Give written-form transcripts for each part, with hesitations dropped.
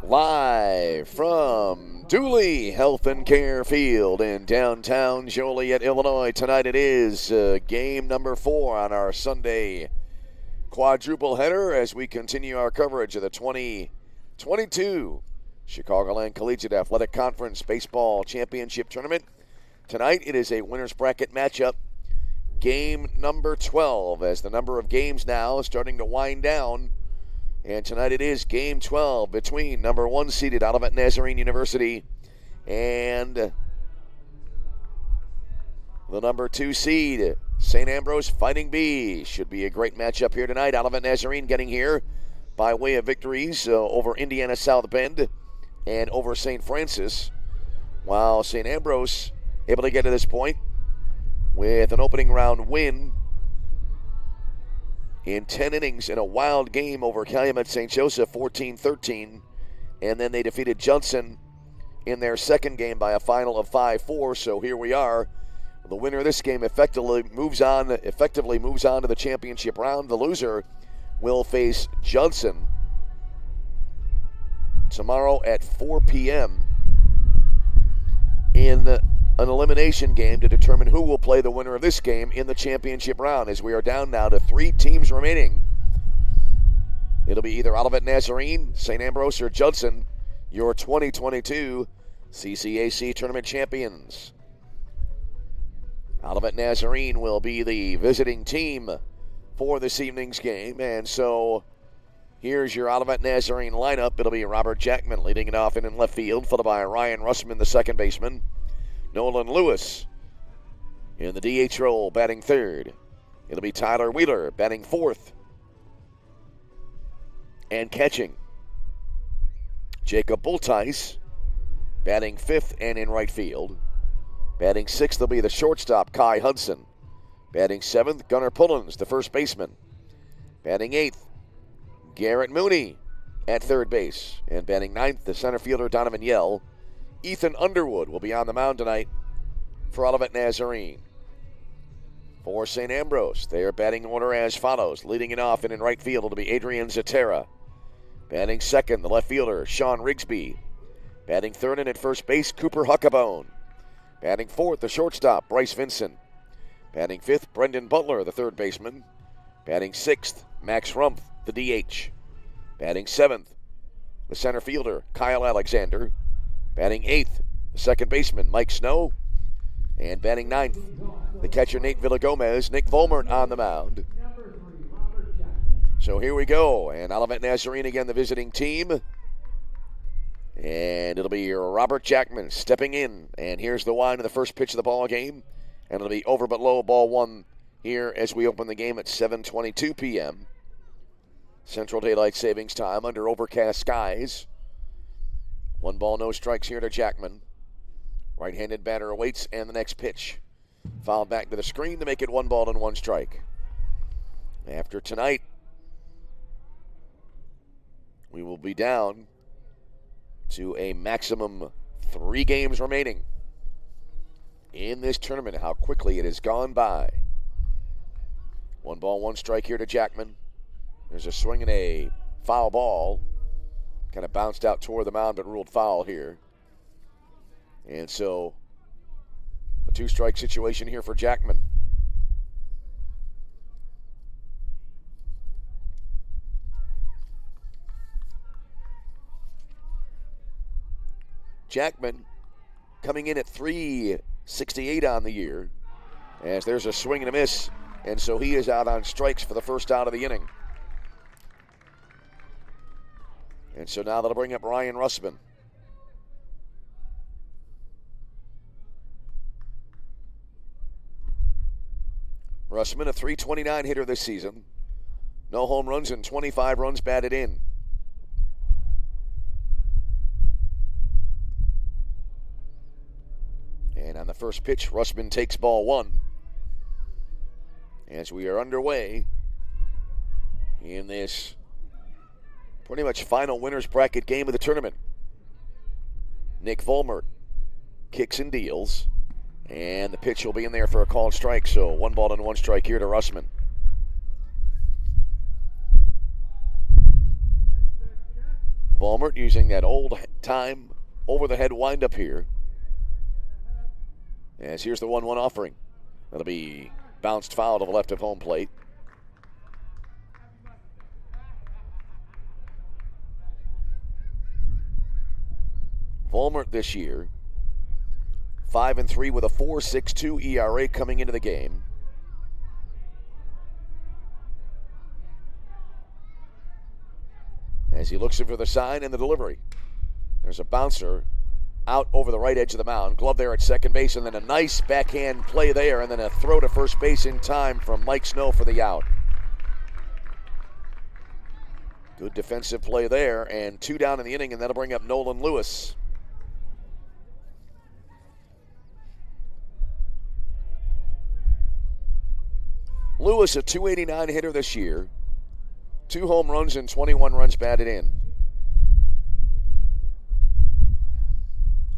Live from Dooley Health and Care Field in downtown Joliet, Illinois. Tonight it is game number 4 on our Sunday quadruple header as we continue our coverage of the 2022 Chicagoland Collegiate Athletic Conference Baseball Championship Tournament. Tonight it is a winner's bracket matchup. Game number 12 as the number of games now is starting to wind down. And tonight it is game 12 between number 1 seeded Olivet Nazarene University and the number 2 seed St. Ambrose Fighting Bees. Should be a great matchup here tonight. Olivet Nazarene getting here by way of victories over Indiana South Bend and over St. Francis, while St. Ambrose able to get to this point with an opening round win in 10 innings in a wild game over Calumet St. Joseph, 14-13. And then they defeated Judson in their second game by a final of 5-4. So here we are. The winner of this game effectively moves on to the championship round. The loser will face Judson tomorrow at 4 p.m. in an elimination game to determine who will play the winner of this game in the championship round, as we are down now to 3 teams remaining. It'll be either Olivet Nazarene, St. Ambrose, or Judson, your 2022 CCAC tournament champions. Olivet Nazarene will be the visiting team for this evening's game, and so here's your Olivet Nazarene lineup. It'll be Robert Jackman leading it off in left field, followed by Ryan Russman, the second baseman. Nolan Lewis in the DH role, batting third. It'll be Tyler Wheeler batting fourth. And catching, Jacob Bultice batting fifth and in right field. Batting sixth will be the shortstop, Kai Hudson. Batting seventh, Gunnar Pullins, the first baseman. Batting eighth, Garrett Mooney at third base. And batting ninth, the center fielder, Donovan Yell. Ethan Underwood will be on the mound tonight for Olivet Nazarene. For St. Ambrose, they are batting order as follows. Leading it off and in right field, it'll be Adrian Zatera. Batting second, the left fielder, Sean Rigsby. Batting third and at first base, Cooper Huckabone. Batting fourth, the shortstop, Bryce Vincent. Batting fifth, Brendan Butler, the third baseman. Batting sixth, Max Rumpf, the DH. Batting seventh, the center fielder, Kyle Alexander. Batting eighth, the second baseman, Mike Snow. And batting ninth, the catcher, Nate Villagomez. Nick Volmert on the mound. So here we go. And Olivet Nazarene again, the visiting team. And it'll be Robert Jackman stepping in. And here's the wind of the first pitch of the ball game. And it'll be over but low, ball one here as we open the game at 7:22 p.m. Central Daylight Savings Time under overcast skies. 1 ball, no strikes here to Jackman. Right-handed batter awaits, and the next pitch. Fouled back to the screen to make it 1 ball and 1 strike. After tonight, we will be down to a maximum 3 games remaining in this tournament. How quickly it has gone by. 1 ball, 1 strike here to Jackman. There's a swing and a foul ball. Kind of bounced out toward the mound, but ruled foul here. And so, a 2-strike situation here for Jackman. Jackman coming in at .368 on the year, as there's a swing and a miss, and so he is out on strikes for the first out of the inning. And so now that'll bring up Ryan Russman. Russman, a .329 hitter this season. No home runs and 25 runs batted in. And on the first pitch, Russman takes ball 1. As we are underway in this pretty much final winner's bracket game of the tournament. Nick Volmert kicks and deals. And the pitch will be in there for a called strike. So 1 ball and 1 strike here to Russman. Volmert using that old-time over-the-head windup here. As here's the 1-1 offering. That'll be bounced foul to the left of home plate. Volmert this year, 5-3 with a 4.62 ERA coming into the game. As he looks for the sign and the delivery. There's a bouncer out over the right edge of the mound. Glove there at second base, and then a nice backhand play there, and then a throw to first base in time from Mike Snow for the out. Good defensive play there, and 2 down in the inning, and that'll bring up Nolan Lewis. Lewis, a .289 hitter this year. 2 home runs and 21 runs batted in.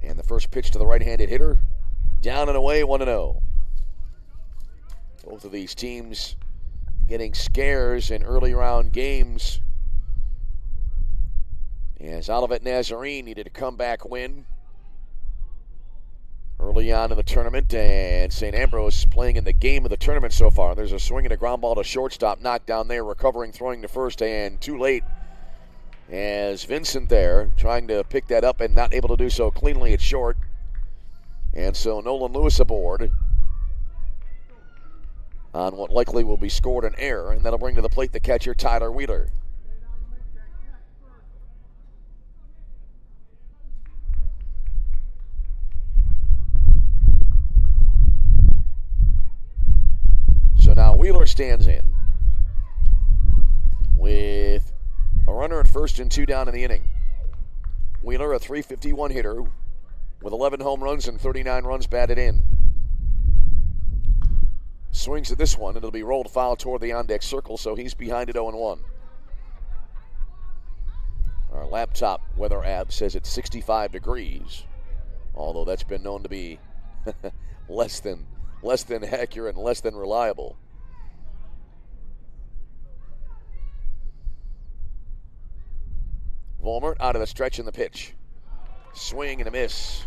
And the first pitch to the right-handed hitter. Down and away, 1-0. Both of these teams getting scares in early round games. As Olivet Nazarene needed a comeback win early on in the tournament, and St. Ambrose playing in the game of the tournament so far. There's a swing and a ground ball to shortstop, knocked down there, recovering, throwing to first, and too late as Vincent there trying to pick that up and not able to do so cleanly at short. And so Nolan Lewis aboard on what likely will be scored an error, and that'll bring to the plate the catcher Tyler Wheeler. So now Wheeler stands in with a runner at first and 2 down in the inning. Wheeler, a .351 hitter with 11 home runs and 39 runs batted in. Swings at this one, and it'll be rolled foul toward the on-deck circle, so he's behind at 0-1. Our laptop weather app says it's 65 degrees, although that's been known to be less than accurate and less than reliable. Volmert out of the stretch in the pitch. Swing and a miss.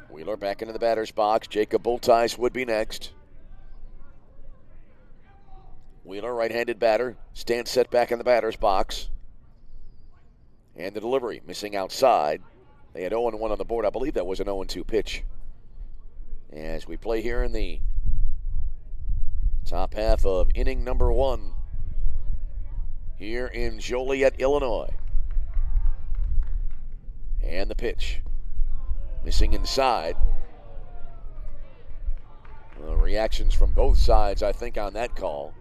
Wheeler back into the batter's box. Jacob Bultice would be next. Wheeler, right-handed batter, stands set back in the batter's box. And the delivery, missing outside. They had 0-1 on the board. I believe that was an 0-2 pitch. As we play here in the top half of inning number 1 here in Joliet, Illinois. And the pitch. Missing inside. Reactions from both sides, I think, on that call.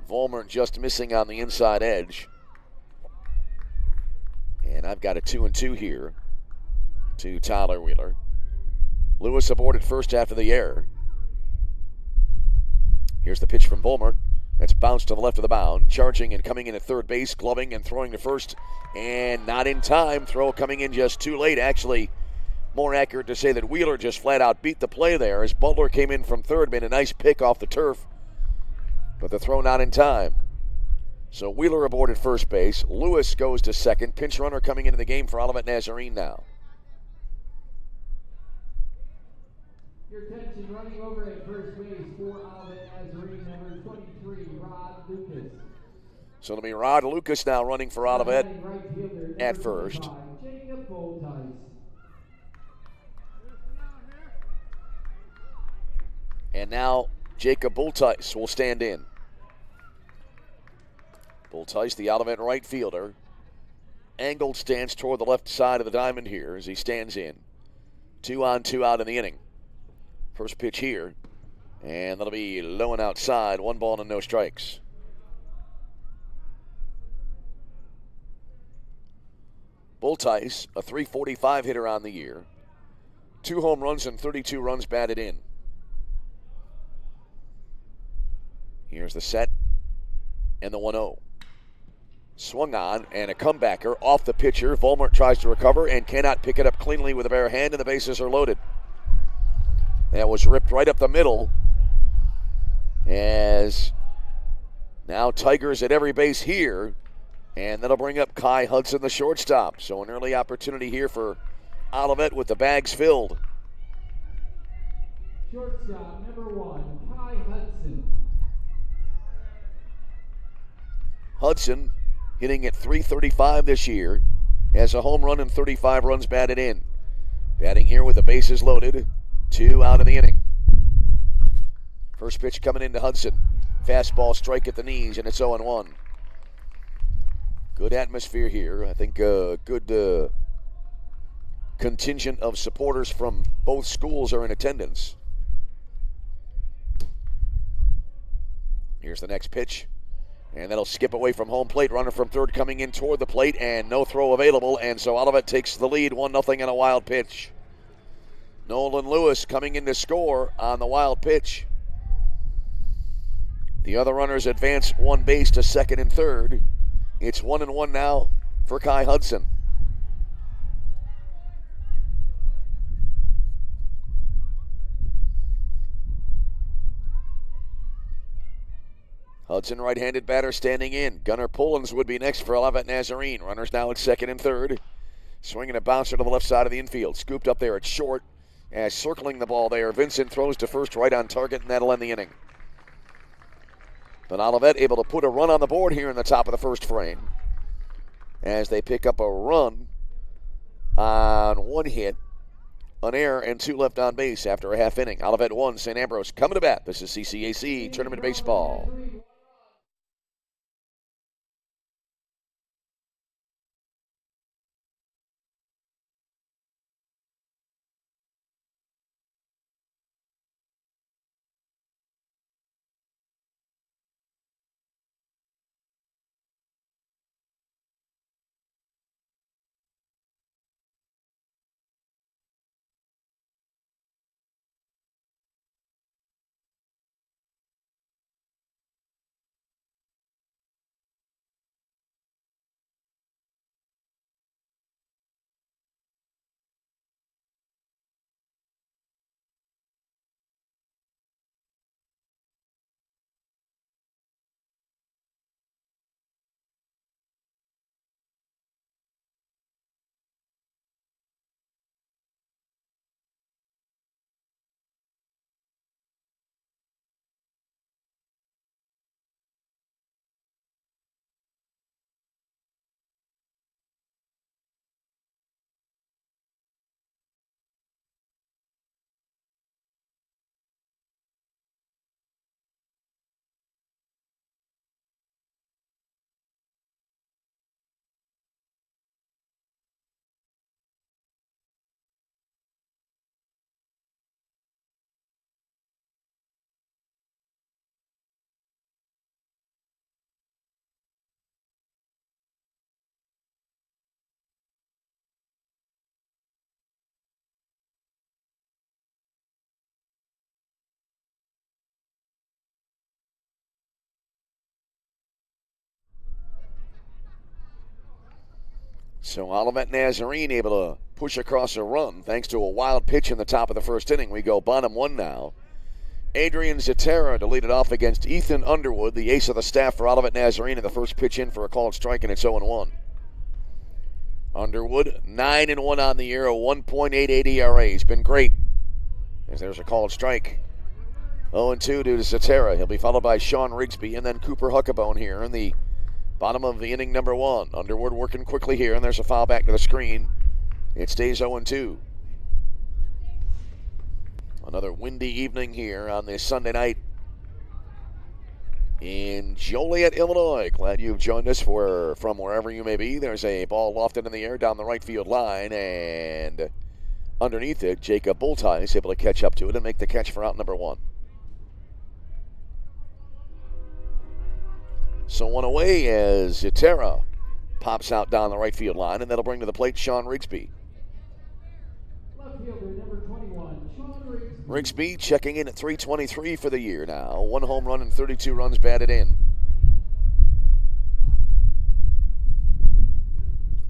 Volmert just missing on the inside edge. And I've got a 2-2 here to Tyler Wheeler. Lewis aboard at first after the error. Here's the pitch from Volmert. That's bounced to the left of the mound. Charging and coming in at third base. Gloving and throwing to first. And not in time. Throw coming in just too late. Actually, more accurate to say that Wheeler just flat out beat the play there as Butler came in from third. Made a nice pick off the turf. But the throw not in time. So Wheeler aboard at first base. Lewis goes to second. Pinch runner coming into the game for Olivet Nazarene now. Your attention, running over at first base for Olivet Nazarene, number 23, Rod Lucas. So it'll be Rod Lucas now running for Olivet at first. Jacob Bultice. And now Jacob Bultice will stand in. Bultice, the Olivet right fielder. Angled stance toward the left side of the diamond here as he stands in. 2 on, 2 out in the inning. First pitch here, and that'll be low and outside. 1 ball and no strikes. Bultice, a .345 hitter on the year. 2 home runs and 32 runs batted in. Here's the set and the 1-0. Swung on and a comebacker off the pitcher. Volmert tries to recover and cannot pick it up cleanly with a bare hand, and the bases are loaded. That was ripped right up the middle. As now Tigers at every base here. And that'll bring up Kai Hudson, the shortstop. So an early opportunity here for Olivet with the bags filled. Shortstop, number 1, Kai Hudson. Hudson hitting at .335 this year. Has a home run and 35 runs batted in. Batting here with the bases loaded. 2 out in the inning. First pitch coming into Hudson. Fastball strike at the knees, and it's 0-1. Good atmosphere here. I think a good contingent of supporters from both schools are in attendance. Here's the next pitch. And that'll skip away from home plate. Runner from third coming in toward the plate, and no throw available. And so Olivet takes the lead 1-0 on a wild pitch. Nolan Lewis coming in to score on the wild pitch. The other runners advance one base to second and third. It's 1-1 now for Kai Hudson. Hudson, right-handed batter, standing in. Gunnar Pullins would be next for Olivet Nazarene. Runners now at second and third. Swinging a bouncer to the left side of the infield. Scooped up there at short. As circling the ball there, Vincent throws to first right on target, and that'll end the inning. But Olivet able to put a run on the board here in the top of the first frame. As they pick up a run on one hit, an error, and 2 left on base after a half inning. Olivet 1, St. Ambrose coming to bat. This is CCAC Tournament Baseball. So Olivet Nazarene able to push across a run thanks to a wild pitch in the top of the first inning. We go bottom 1 now. Adrian Zatera to lead it off against Ethan Underwood, the ace of the staff for Olivet Nazarene, and the first pitch in for a called strike, and it's 0-1. Underwood, 9-1 on the year, a 1.88 ERA. He's been great. As there's a called strike. 0-2 due to Zatera. He'll be followed by Sean Rigsby and then Cooper Huckabone here in the bottom of the inning number 1. Underwood working quickly here, and there's a foul back to the screen. It stays 0-2. Another windy evening here on this Sunday night in Joliet, Illinois. Glad you've joined us from wherever you may be. There's a ball lofted in the air down the right field line, and underneath it, Jacob Bultai is able to catch up to it and make the catch for out number 1. So one away as Zatera pops out down the right field line, and that'll bring to the plate Sean Rigsby. Left fielder, number 21, Sean Rigsby. Rigsby checking in at .323 for the year now. 1 home run and 32 runs batted in.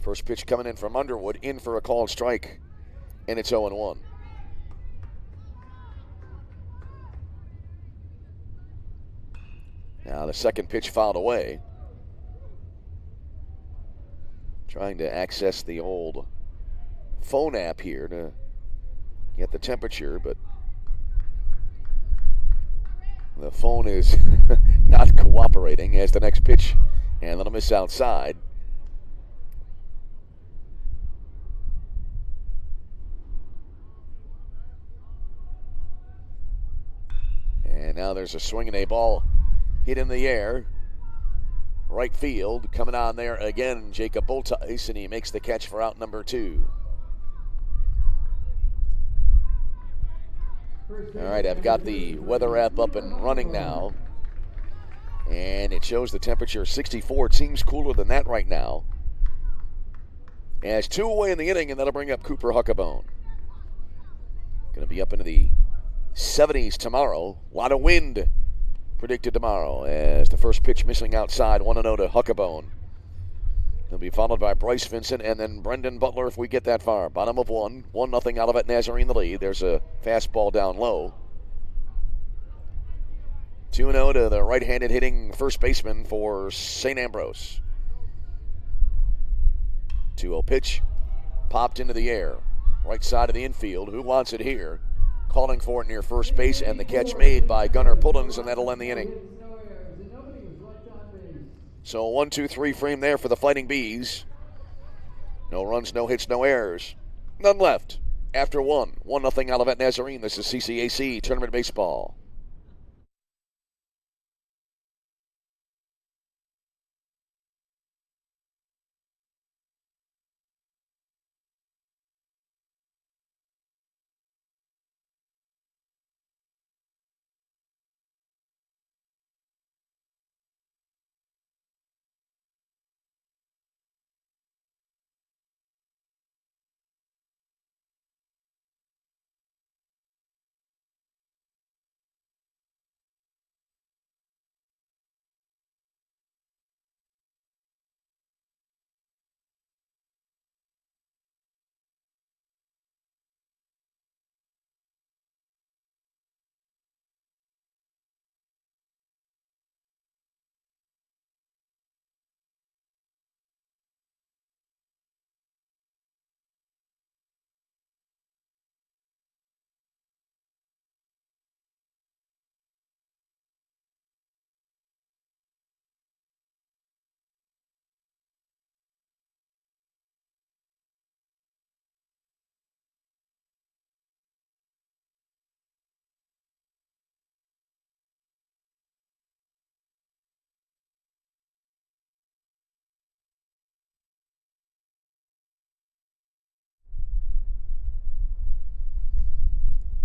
First pitch coming in from Underwood, in for a called strike, and it's 0-1. Now the second pitch fouled away. Trying to access the old phone app here to get the temperature, but the phone is not cooperating as the next pitch, and a little miss outside. And now there's a swing and a ball hit in the air. Right field, coming on there again, Jacob Boltice, and he makes the catch for out number 2. All right, I've got the weather app up and running now. And it shows the temperature 64. It seems cooler than that right now. As 2 away in the inning, and that'll bring up Cooper Huckabone. Going to be up into the 70s tomorrow. A lot of wind predicted tomorrow as the first pitch missing outside, 1-0 to Huckabone. He'll be followed by Bryce Vincent and then Brendan Butler if we get that far. Bottom of 1-0 Olivet Nazarene the lead. There's a fastball down low. 2-0 to the right-handed hitting first baseman for St. Ambrose. 2-0 pitch, popped into the air. Right side of the infield. Who wants it here? Calling for it near first base, and the catch made by Gunnar Pullins, and that'll end the inning. So 1-2-3 frame there for the Fighting Bees. No runs, no hits, no errors. None left. After 1-0 Olivet Nazarene. This is CCAC Tournament Baseball.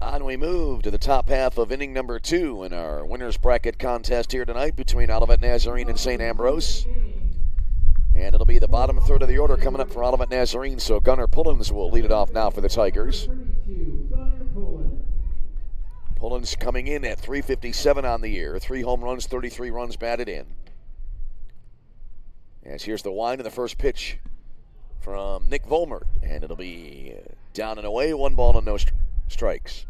On we move to the top half of inning number 2 in our winner's bracket contest here tonight between Olivet Nazarene and St. Ambrose. And it'll be the bottom third of the order coming up for Olivet Nazarene, so Gunnar Pullins will lead it off now for the Tigers. Pullins coming in at .357 on the year, 3 home runs, 33 runs batted in. As here's the wind of the first pitch from Nick Volmert, and it'll be down and away, 1 ball and no strikes.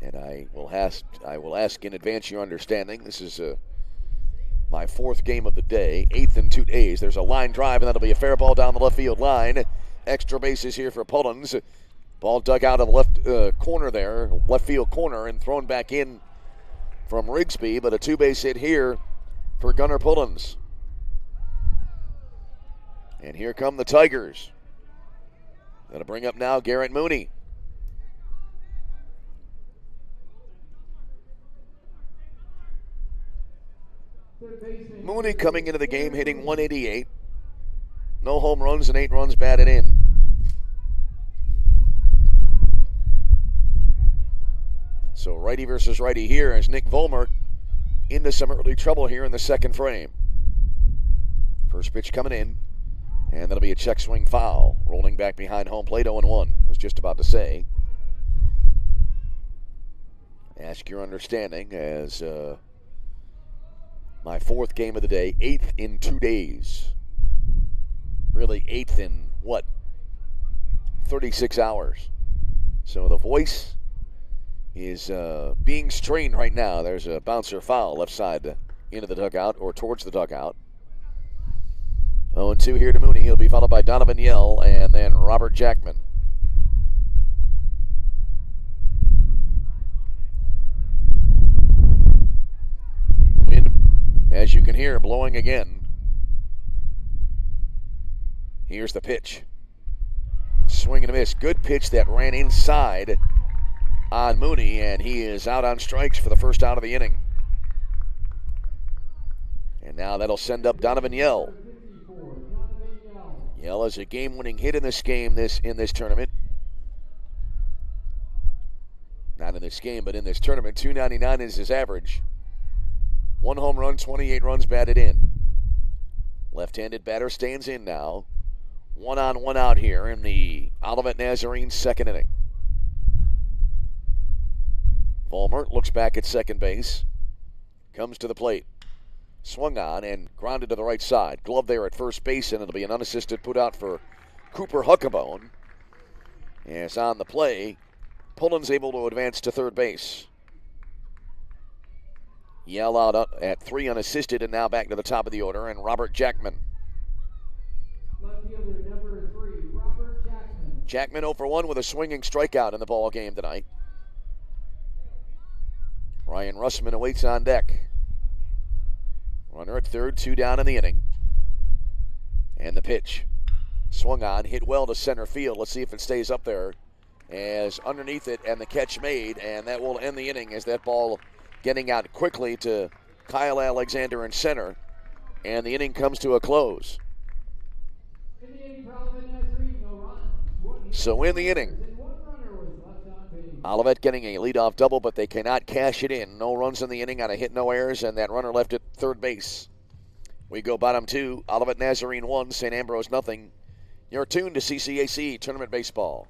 And I will ask in advance your understanding. This is my 4th game of the day, 8th in 2 days. There's a line drive, and that'll be a fair ball down the left field line. Extra bases here for Pullins. Ball dug out of the left corner there, left field corner, and thrown back in from Rigsby, but a 2-base hit here for Gunnar Pullins. And here come the Tigers. That'll bring up now Garrett Mooney. Mooney coming into the game hitting .188. No home runs and 8 runs batted in. So righty versus righty here as Nick Volmert into some early trouble here in the second frame. First pitch coming in, and that'll be a check swing foul. Rolling back behind home plate, 0-1. Was just about to say. Ask your understanding as my 4th game of the day, 8th in 2 days. Really 8th in, 36 hours. So the voice is being strained right now. There's a bouncer foul left side into the dugout or towards the dugout. 0-2 here to Mooney. He'll be followed by Donovan Yell and then Robert Jackman. Wind, as you can hear, blowing again. Here's the pitch. Swing and a miss. Good pitch that ran inside on Mooney, and he is out on strikes for the first out of the inning. And now that'll send up Donovan Yell. Yell has a game-winning hit in this game, in this tournament. Not in this game, but in this tournament. .299 is his average. 1 home run, 28 runs batted in. Left-handed batter stands in now. 1 on, 1 out here in the Olivet Nazarene second inning. Vollmer looks back at second base. Comes to the plate. Swung on and grounded to the right side. Glove there at first base, and it'll be an unassisted put out for Cooper Huckabone. As on the play, Pullen's able to advance to third base. Yell out at 3 unassisted, and now back to the top of the order, and Robert Jackman. Left fielder number 3, Robert Jackman. Jackman 0 for 1 with a swinging strikeout in the ball game tonight. Ryan Russman awaits on deck. Runner at third, 2 down in the inning. And the pitch. Swung on, hit well to center field. Let's see if it stays up there. As underneath it, and the catch made, and that will end the inning as that ball getting out quickly to Kyle Alexander in center. And the inning comes to a close. So in the inning, Olivet getting a leadoff double, but they cannot cash it in. No runs in the inning on a hit, no errors, and that runner left at third base. We go bottom 2, Olivet Nazarene 1, St. Ambrose nothing. You're tuned to CCAC Tournament Baseball.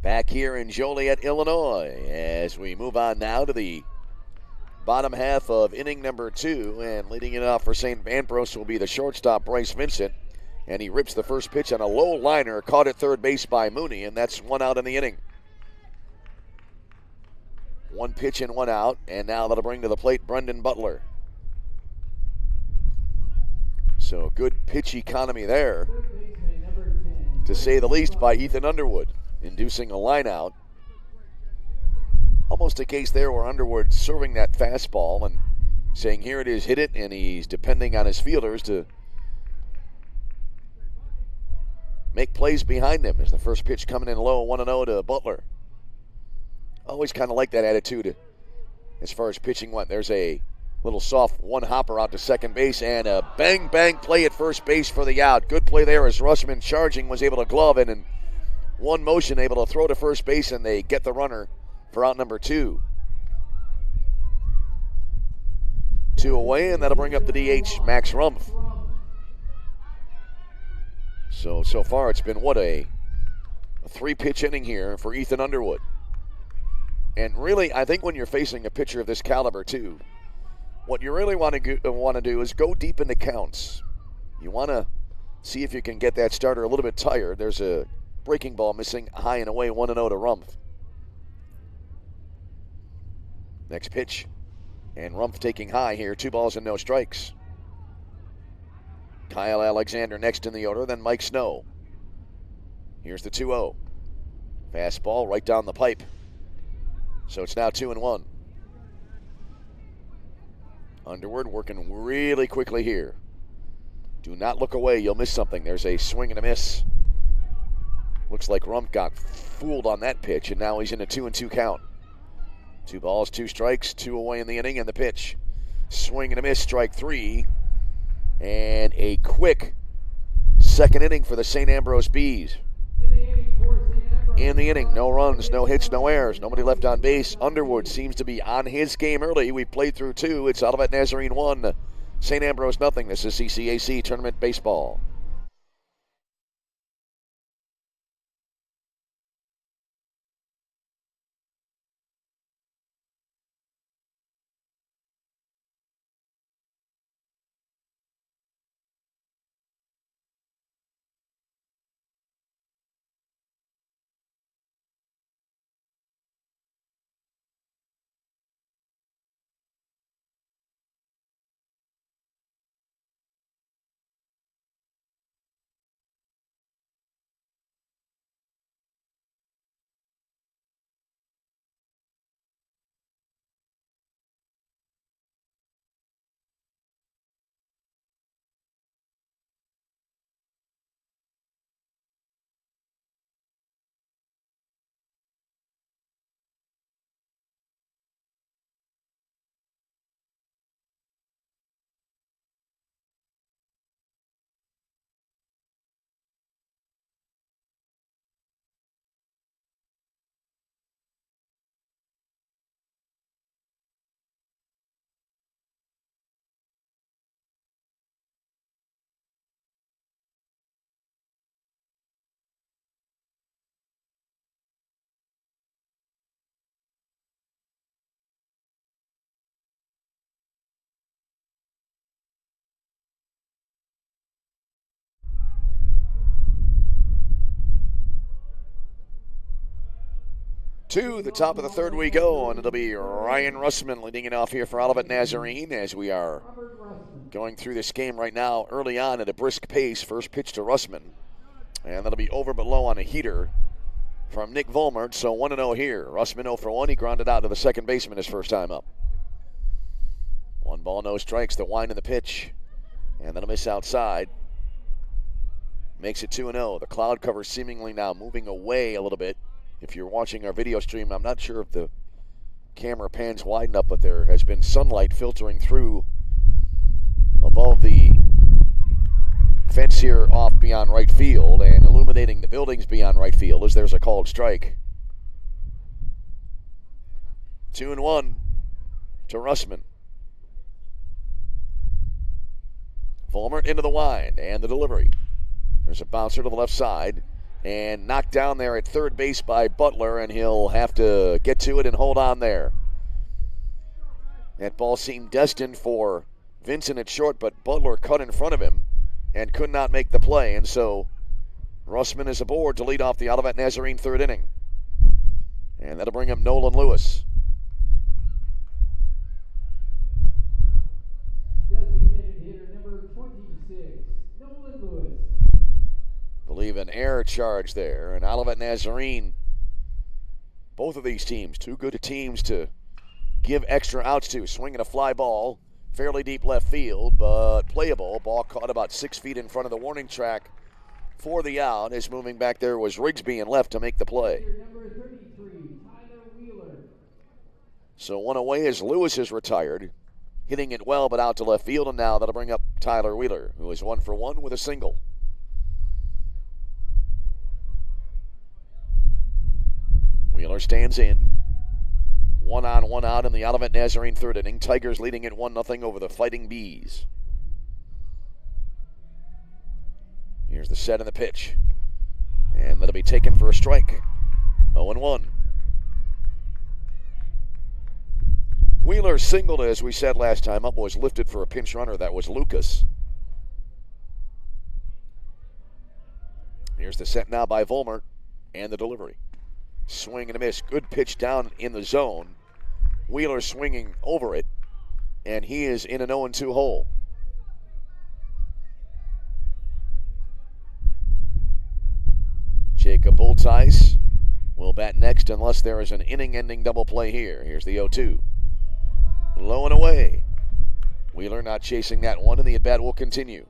Back here in Joliet, Illinois, as we move on now to the bottom half of inning number 2, and leading it off for St. Ambrose will be the shortstop, Bryce Vincent, and he rips the first pitch on a low liner, caught at third base by Mooney, and that's 1 out in the inning. 1 pitch and 1 out, and now that'll bring to the plate Brendan Butler. So good pitch economy there, to say the least, by Ethan Underwood, inducing a line out. Almost a case there where Underwood serving that fastball and saying, here it is, hit it, and he's depending on his fielders to make plays behind him as the first pitch coming in low, 1-0 to Butler. Always kind of like that attitude as far as pitching went. There's a little soft one hopper out to second base, and a bang play at first base for the out. Good play there as Russman charging was able to glove it, and one motion able to throw to first base, and they get the runner for out number 2. 2 away, and that'll bring up the DH, Max Rumpf. So far it's been, what, a 3-pitch inning here for Ethan Underwood. And really, I think when you're facing a pitcher of this caliber too, what you really want to do is go deep into counts. You want to see if you can get that starter a little bit tired. There's a breaking ball missing, high and away, 1-0 to Rumpf. Next pitch, and Rumpf taking high here, 2 balls and no strikes. Kyle Alexander next in the order, then Mike Snow. Here's the 2-0. Fastball right down the pipe. So it's now 2-1. Underwood working really quickly here. Do not look away. You'll miss something. There's a swing and a miss. Looks like Rump got fooled on that pitch, and now he's in a 2-2 count. 2 balls, 2 strikes, 2 away in the inning, and the pitch. Swing and a miss, strike 3. And a quick second inning for the St. Ambrose Bees. In the inning, no runs, no hits, no errors, nobody left on base. Underwood seems to be on his game early. We played through 2. It's Olivet Nazarene 1, St. Ambrose nothing. This is CCAC Tournament Baseball. To the top of the third we go, and it'll be Ryan Russman leading it off here for Olivet Nazarene as we are going through this game right now early on at a brisk pace. First pitch to Russman, and that'll be over but low on a heater from Nick Volmert, so 1-0 here. Russman 0 for 1. He grounded out to the second baseman his first time up. 1 ball, no strikes. The wind in the pitch, and then a miss outside. Makes it 2-0. The cloud cover seemingly now moving away a little bit. If you're watching our video stream, I'm not sure if the camera pans wide enough, but there has been sunlight filtering through above the fence here off beyond right field and illuminating the buildings beyond right field as there's a called strike. 2-1 to Russman. Volmert into the wind and the delivery. There's a bouncer to the left side. And knocked down there at third base by Butler, and he'll have to get to it and hold on there. That ball seemed destined for Vincent at short, but Butler cut in front of him and could not make the play. And so Russman is aboard to lead off the Olivet Nazarene third inning. And that'll bring up Nolan Lewis. Designated hitter number 26, Nolan Lewis. Believe an error charge there, and Olivet Nazarene, both of these teams, 2 good teams to give extra outs to. Swinging a fly ball, fairly deep left field, but playable. Ball caught about 6 feet in front of the warning track for the out. As moving back there was Rigsby and left to make the play. Number 33, Tyler Wheeler. So 1 away as Lewis is retired, hitting it well but out to left field, and now that'll bring up Tyler Wheeler, who is 1 for 1 with a single. Wheeler stands in. 1 on, 1 out in the Olivet Nazarene third inning. Tigers leading it 1-0 over the Fighting Bees. Here's the set and the pitch. And that'll be taken for a strike. 0-1. Wheeler singled, as we said last time up, was lifted for a pinch runner. That was Lucas. Here's the set now by Volmert and the delivery. Swing and a miss. Good pitch down in the zone. Wheeler swinging over it, and he is in an 0-2 hole. Bultice will bat next unless there is an inning-ending double play here. Here's the 0-2. Low and away. Wheeler not chasing that one, and the at-bat will continue.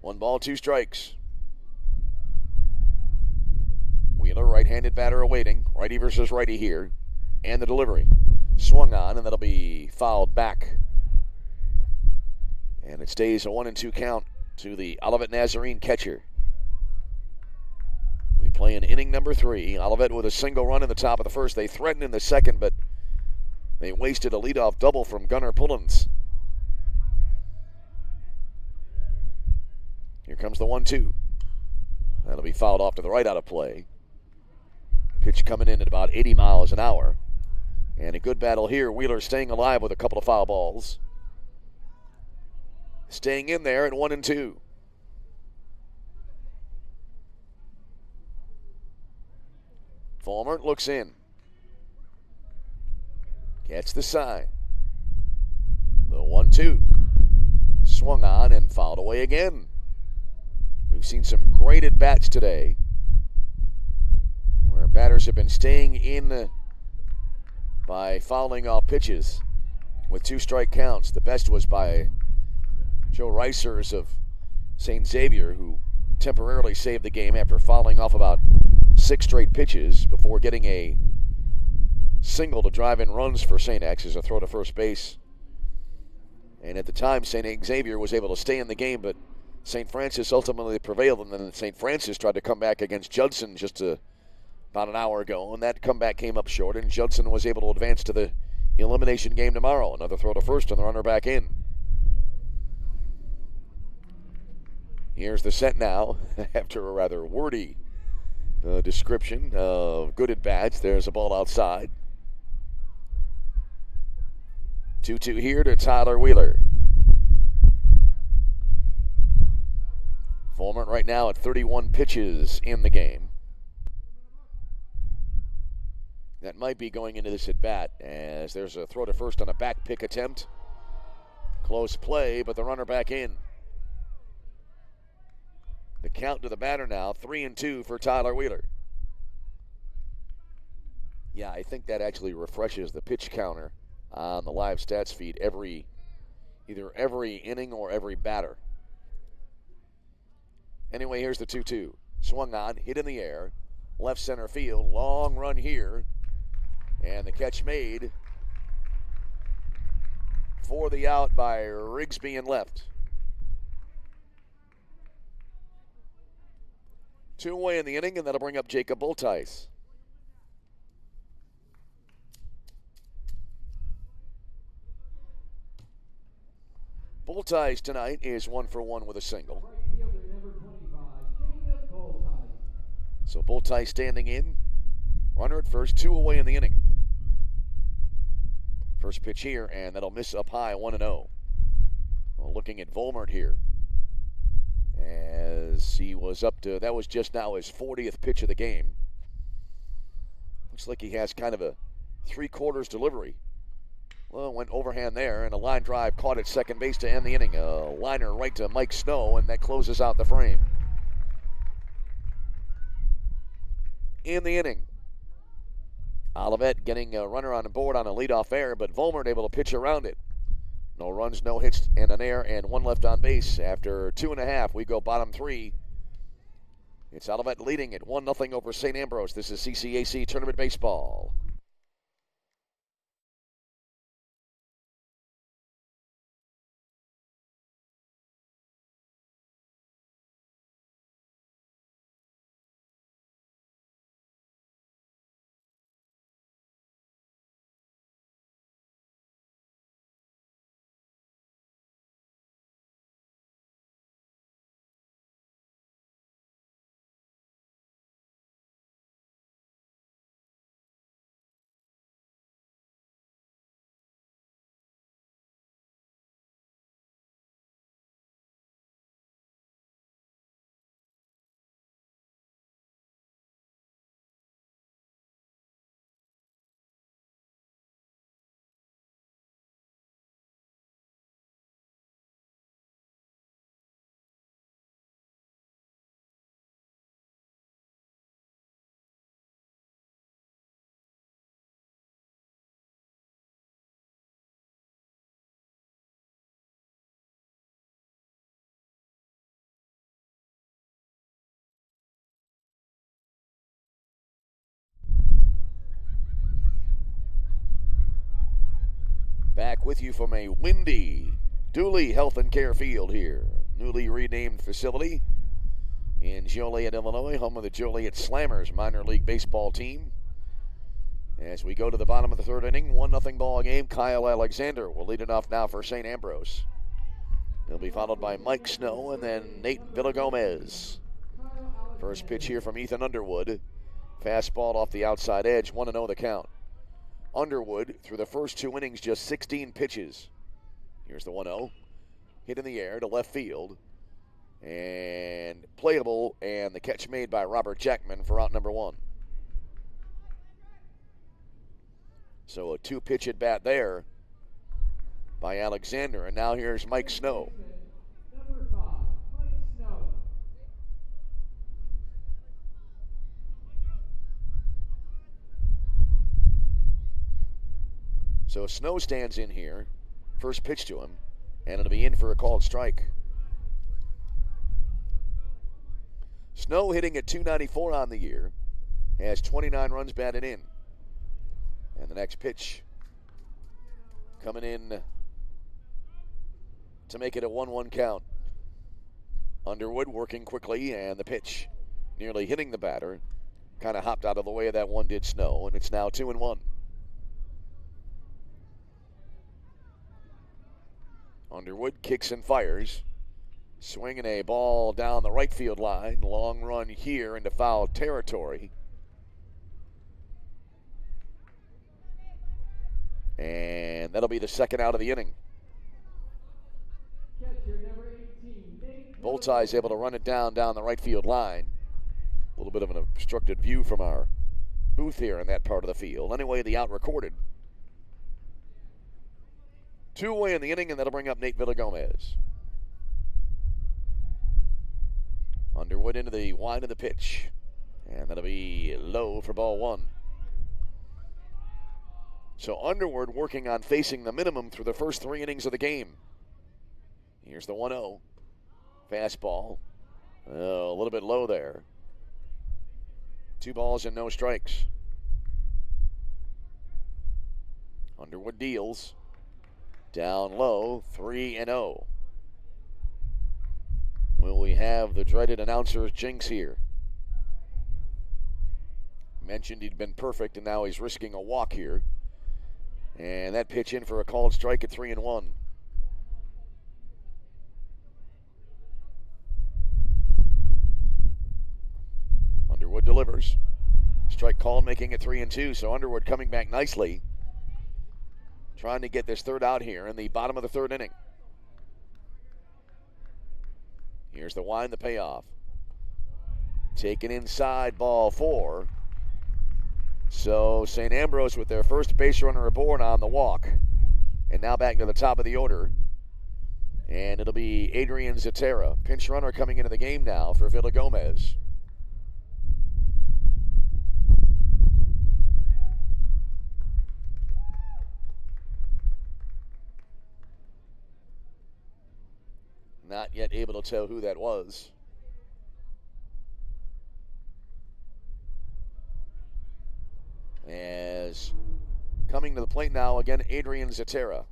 One ball, two strikes. Wheeler, right-handed batter awaiting. Righty versus righty here. And the delivery. Swung on, and that'll be fouled back. And it stays a 1-2 count to the Olivet Nazarene catcher. We play in inning number 3. Olivet with a single run in the top of the first. They threatened in the second, but they wasted a leadoff double from Gunnar Pullins. Here comes the 1-2. That'll be fouled off to the right out of play. Pitch coming in at about 80 miles an hour. And a good battle here. Wheeler staying alive with a couple of foul balls. Staying in there at 1-2. Fulmer looks in. Gets the sign. The 1-2. Swung on and fouled away again. We've seen some great at-bats today where batters have been staying in by fouling off pitches with 2-strike counts. The best was by Joe Reisers of St. Xavier, who temporarily saved the game after fouling off about 6 straight pitches before getting a single to drive in runs for St. X as a throw to first base. And at the time, St. Xavier was able to stay in the game, but St. Francis ultimately prevailed, and then St. Francis tried to come back against Judson just about an hour ago, and that comeback came up short, and Judson was able to advance to the elimination game tomorrow. Another throw to first and the runner back in. Here's the set now after a rather wordy description of good at-bats. There's a ball outside. 2-2 here to Tyler Wheeler. Fulmer right now at 31 pitches in the game. That might be going into this at-bat as there's a throw to first on a back pick attempt. Close play, but the runner back in. The count to the batter now, 3-2 for Tyler Wheeler. Yeah, I think that actually refreshes the pitch counter on the live stats feed either every inning or every batter. Anyway, here's the 2-2. Swung on, hit in the air. Left center field, long run here. And the catch made for the out by Rigsby in left. 2 away in the inning, and that'll bring up Jacob Bultice. Bultice tonight is 1 for 1 with a single. So Bultice standing in. Runner at first, 2 away in the inning. First pitch here, and that'll miss up high, 1-0. Well, looking at Volmert here. As he was up to, that was just now his 40th pitch of the game. Looks like he has kind of a 3/4 delivery. Well, went overhand there, and a line drive caught at second base to end the inning. A liner right to Mike Snow, and that closes out the frame. In the inning, Olivet getting a runner on the board on a leadoff error, but Volmert able to pitch around it. No runs, no hits, and an error, and 1 left on base. After 2.5, we go bottom 3. It's Olivet leading at 1-0 over St. Ambrose. This is CCAC Tournament Baseball. with you from a windy Dooley Health and Care Field here. Newly renamed facility in Joliet, Illinois, home of the Joliet Slammers minor league baseball team. As we go to the bottom of the third inning, 1-0 ball game. Kyle Alexander will lead it off now for St. Ambrose. He'll be followed by Mike Snow and then Nate Villagomez. First pitch here from Ethan Underwood. Fastball off the outside edge, 1-0 the count. Underwood, through the first 2 innings, just 16 pitches. Here's the 1-0. Hit in the air to left field. And playable, and the catch made by Robert Jackman for out number 1. So a 2-pitch at bat there by Alexander. And now here's Mike Snow. Number 5, Mike Snow. So Snow stands in here. First pitch to him. And it'll be in for a called strike. Snow hitting at .294 on the year. Has 29 runs batted in. And the next pitch coming in to make it a 1-1 count. Underwood working quickly, and the pitch nearly hitting the batter. Kind of hopped out of the way of that one, did Snow, and it's now 2-1. Underwood kicks and fires. Swinging a ball down the right field line. Long run here into foul territory. And that'll be the second out of the inning. Catcher number 18, Nate Boltey's able to run it down the right field line. A little bit of an obstructed view from our booth here in that part of the field. Anyway, the out recorded. 2 away in the inning, and that'll bring up Nate Villagomez. Underwood into the wind of the pitch. And that'll be low for ball 1. So Underwood working on facing the minimum through the first 3 innings of the game. Here's the 1-0. Fastball. A little bit low there. 2 balls and no strikes. Underwood deals. Down low, 3-0. Will we have the dreaded announcer's jinx here? Mentioned he'd been perfect, and now he's risking a walk here. And that pitch in for a called strike at 3-1. Underwood delivers. Strike called, making it 3-2. So Underwood coming back nicely. Trying to get this third out here in the bottom of the third inning. Here's the wind, the payoff. Taken inside, ball 4. So St. Ambrose with their first base runner aboard on the walk. And now back to the top of the order. And it'll be Adrian Zatera. Pinch runner coming into the game now for Villagomez. Not yet able to tell who that was. As coming to the plate now, again, Adrian Zatera.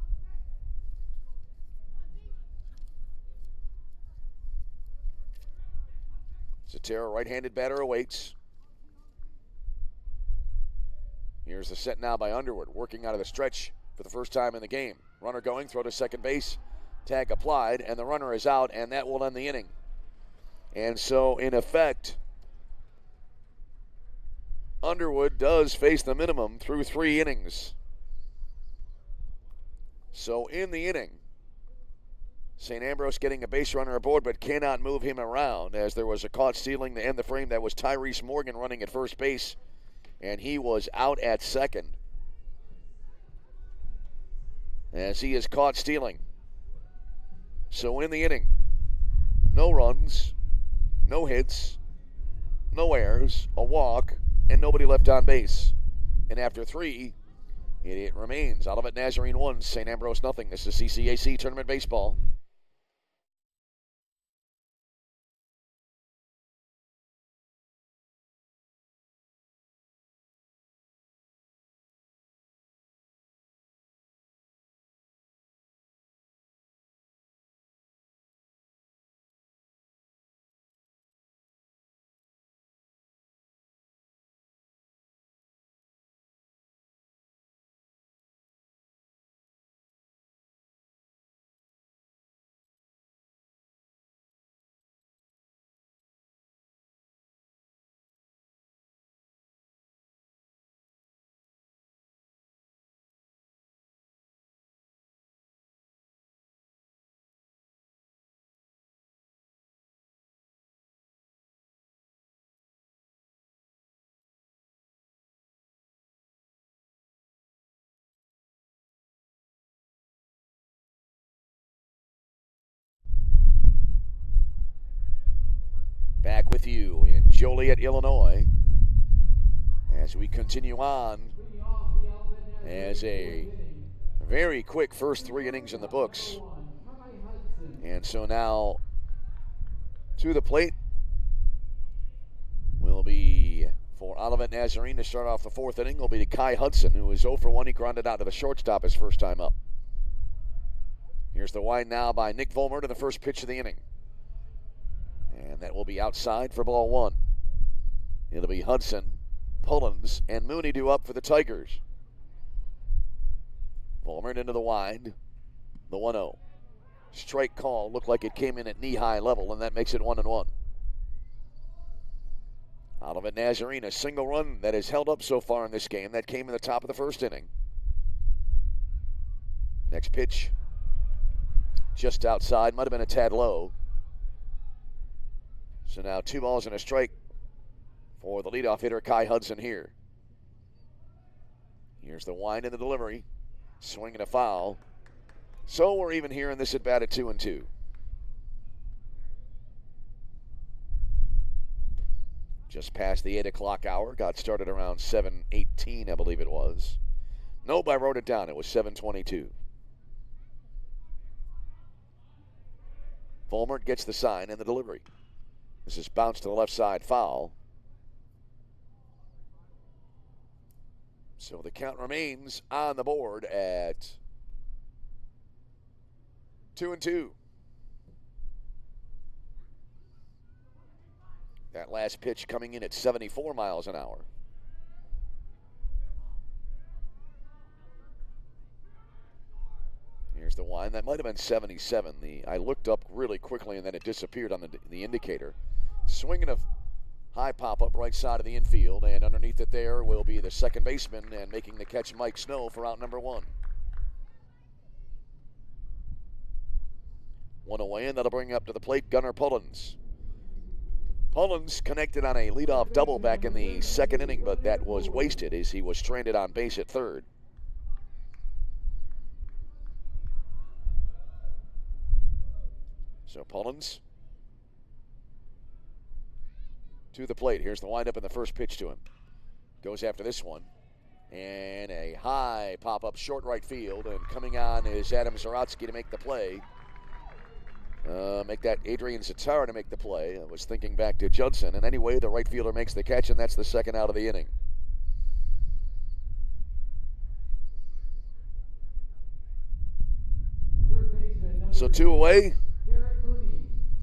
Zatera, right-handed batter, awaits. Here's the set now by Underwood, working out of the stretch for the first time in the game. Runner going, throw to second base. Tag applied, and the runner is out, and that will end the inning. And so, in effect, Underwood does face the minimum through 3 innings. So, in the inning, St. Ambrose getting a base runner aboard, but cannot move him around, as there was a caught stealing to end the frame. That was Tyrese Morgan running at first base, and he was out at second, as he is caught stealing. So in the inning, no runs, no hits, no errors, a walk, and nobody left on base. And after 3, it remains Olivet Nazarene 1, St. Ambrose nothing. This is CCAC Tournament Baseball. back with you in Joliet, Illinois, as we continue on as a very quick first 3 innings in the books. And so now to the plate will be, for Olivet Nazarene to start off the 4th inning, will be Kai Hudson, who is 0 for 1. He grounded out to the shortstop his first time up. Here's the wind now by Nick Vollmer to the first pitch of the inning. And that will be outside for ball 1. It'll be Hudson, Pullins, and Mooney due up for the Tigers. Vollmer into the wind, the 1-0. Strike call, looked like it came in at knee-high level, and that makes it 1-1. Olivet Nazarene, a single run that has held up so far in this game. That came in the top of the 1st inning. Next pitch, just outside, might have been a tad low. So now 2 balls and a strike for the leadoff hitter, Kai Hudson here. Here's the wind and the delivery. Swing and a foul. So we're even here in this at bat at 2-2. Just past the 8 o'clock hour. Got started around 7:18, I believe it was. Nope, I wrote it down. It was 7:22. Vollmer gets the sign and the delivery. This is bounced to the left side, foul. So the count remains on the board at 2-2. That last pitch coming in at 74 miles an hour. Here's the wind. That might have been 77. I looked up really quickly and then it disappeared on the indicator. Swinging a high pop-up right side of the infield, and underneath it there will be the second baseman, and making the catch, Mike Snow, for out number 1. 1 away, and that'll bring up to the plate Gunnar Pullins. Pullins connected on a leadoff double back in the 2nd inning, but that was wasted as he was stranded on base at 3rd. So Pullins to the plate. Here's the windup and the first pitch to him. Goes after this one. And a high pop-up short right field. And coming on is Adam Zaratsky to make the play. Make that Adrian Zatara to make the play. I was thinking back to Judson. And anyway, the right fielder makes the catch, and that's the 2nd out of the inning. So 2 away.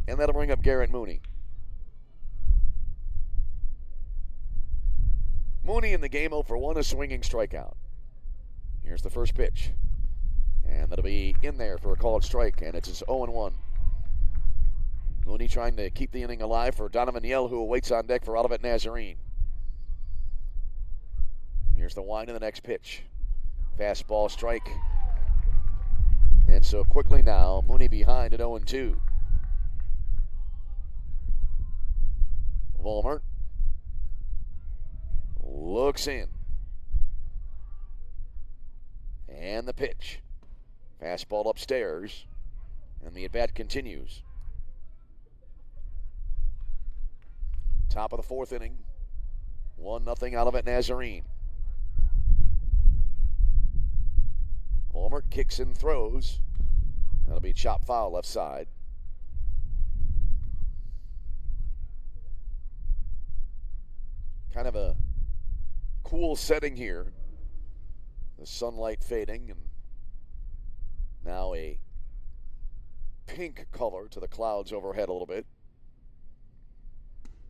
And that'll bring up Garrett Mooney. Mooney in the game 0 for 1, a swinging strikeout. Here's the first pitch. And that'll be in there for a called strike, and it's his 0-1. Mooney trying to keep the inning alive for Donovan Yell, who awaits on deck for Olivet Nazarene. Here's the wind of the next pitch. Fastball strike. And so quickly now, Mooney behind at 0-2. Vollmer looks in. And the pitch. Fastball upstairs. And the at-bat continues. Top of the 4th inning. 1-0 Olivet Nazarene. Vollmer kicks and throws. That'll be chop foul left side. Kind of a cool setting here. The sunlight fading, and now a pink color to the clouds overhead a little bit.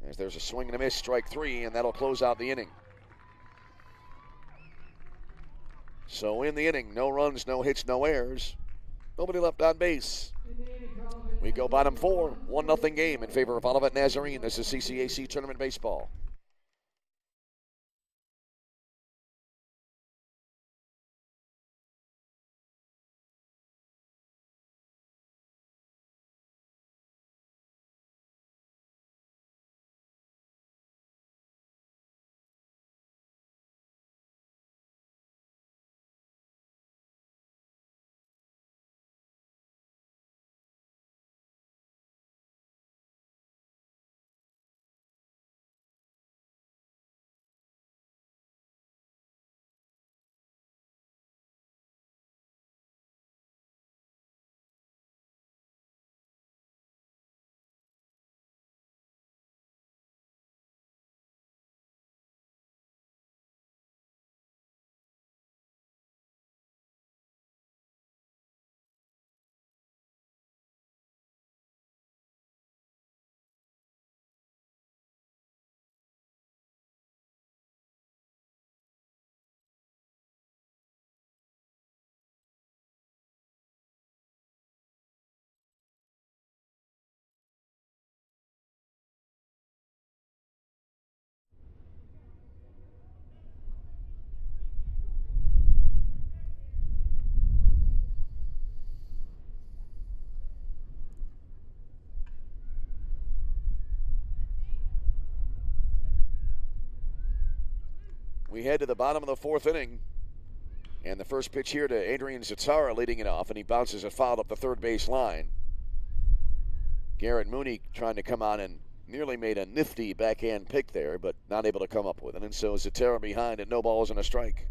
As there's a swing and a miss, strike 3, and that'll close out the inning. So in the inning, no runs, no hits, no errors. Nobody left on base. We go bottom 4, 1-0 game in favor of Olivet Nazarene. This is CCAC Tournament Baseball. We head to the bottom of the fourth inning. And the first pitch here to Adrian Zatara leading it off, and he bounces it fouled up the third base line. Garrett Mooney trying to come on and nearly made a nifty backhand pick there, but not able to come up with it. And so Zatara behind at no balls and a strike.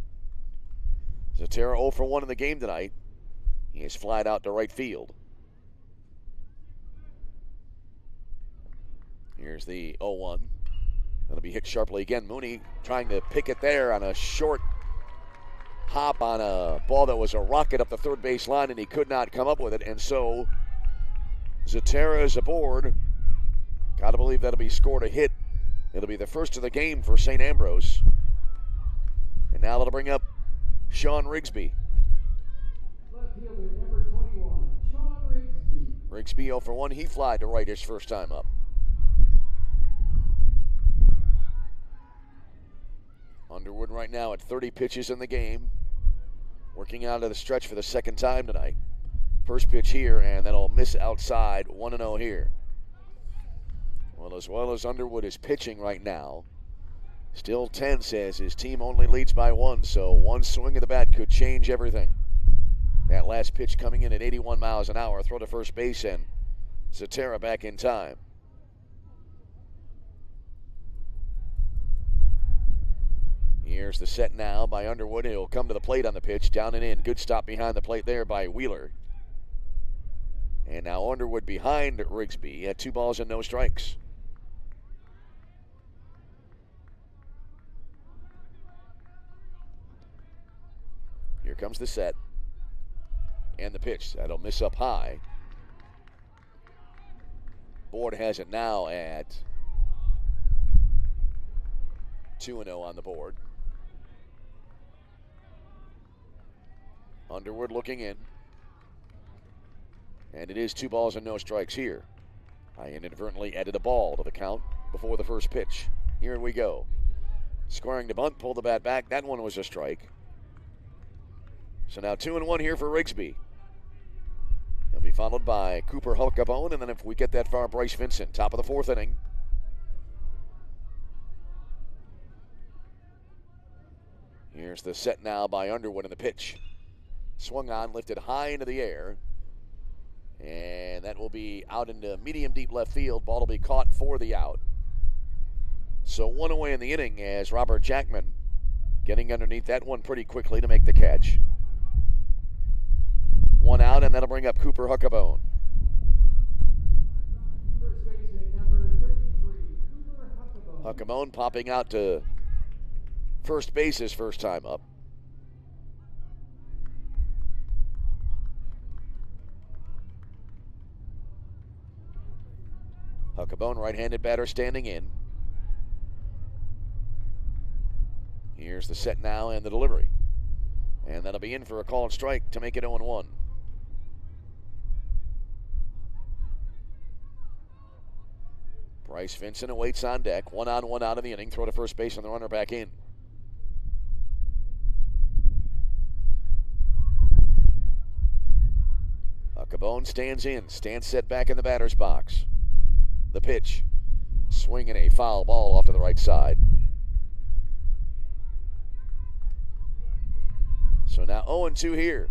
Zatara 0 for 1 in the game tonight. He is flied out to right field. Here's the 0-1. That'll be hit sharply again. Mooney trying to pick it there on a short hop on a ball that was a rocket up the third base line, and he could not come up with it. And so Zatara is aboard. Got to believe that'll be scored a hit. It'll be the first of the game for St. Ambrose. And now that'll bring up Sean Rigsby. Left fielder number 21, Sean Rigsby. Rigsby 0 for 1. He flied to right his first time up. Underwood right now at 30 pitches in the game. Working out of the stretch for the second time tonight. First pitch here, and that'll miss outside. 1-0 here. Well as Underwood is pitching right now, still tense as his team only leads by 1, so one swing of the bat could change everything. That last pitch coming in at 81 miles an hour. Throw to first base, and Zatara back in time. Here's the set now by Underwood. He'll come to the plate on the pitch. Down and in. Good stop behind the plate there by Wheeler. And now Underwood behind Rigsby at 2 balls and no strikes. Here comes the set. And the pitch. That'll miss up high. Board has it now at 2-0 on the board. Underwood looking in. And it is 2 balls and no strikes here. I inadvertently added a ball to the count before the first pitch. Here we go. Squaring to bunt, pull the bat back. That one was a strike. So now 2-1 here for Rigsby. He'll be followed by Cooper Huckabone, and then if we get that far, Bryce Vincent. Top of the fourth inning. Here's the set now by Underwood in the pitch. Swung on, lifted high into the air. And that will be out into medium deep left field. Ball will be caught for the out. So 1 away in the inning as Robert Jackman getting underneath that one pretty quickly to make the catch. 1 out, and that'll bring up Cooper Huckabone. First baseman number 33, Cooper Huckabone. Huckabone popping out to first base his first time up. Huckabone, right-handed batter, standing in. Here's the set now and the delivery. And that'll be in for a called strike to make it 0-1. Bryce Vincent awaits on deck. 1 on, 1 out of the inning. Throw to first base and the runner back in. Huckabone stands in. Stands set back in the batter's box. The pitch. Swinging a foul ball off to the right side. So now 0-2 here.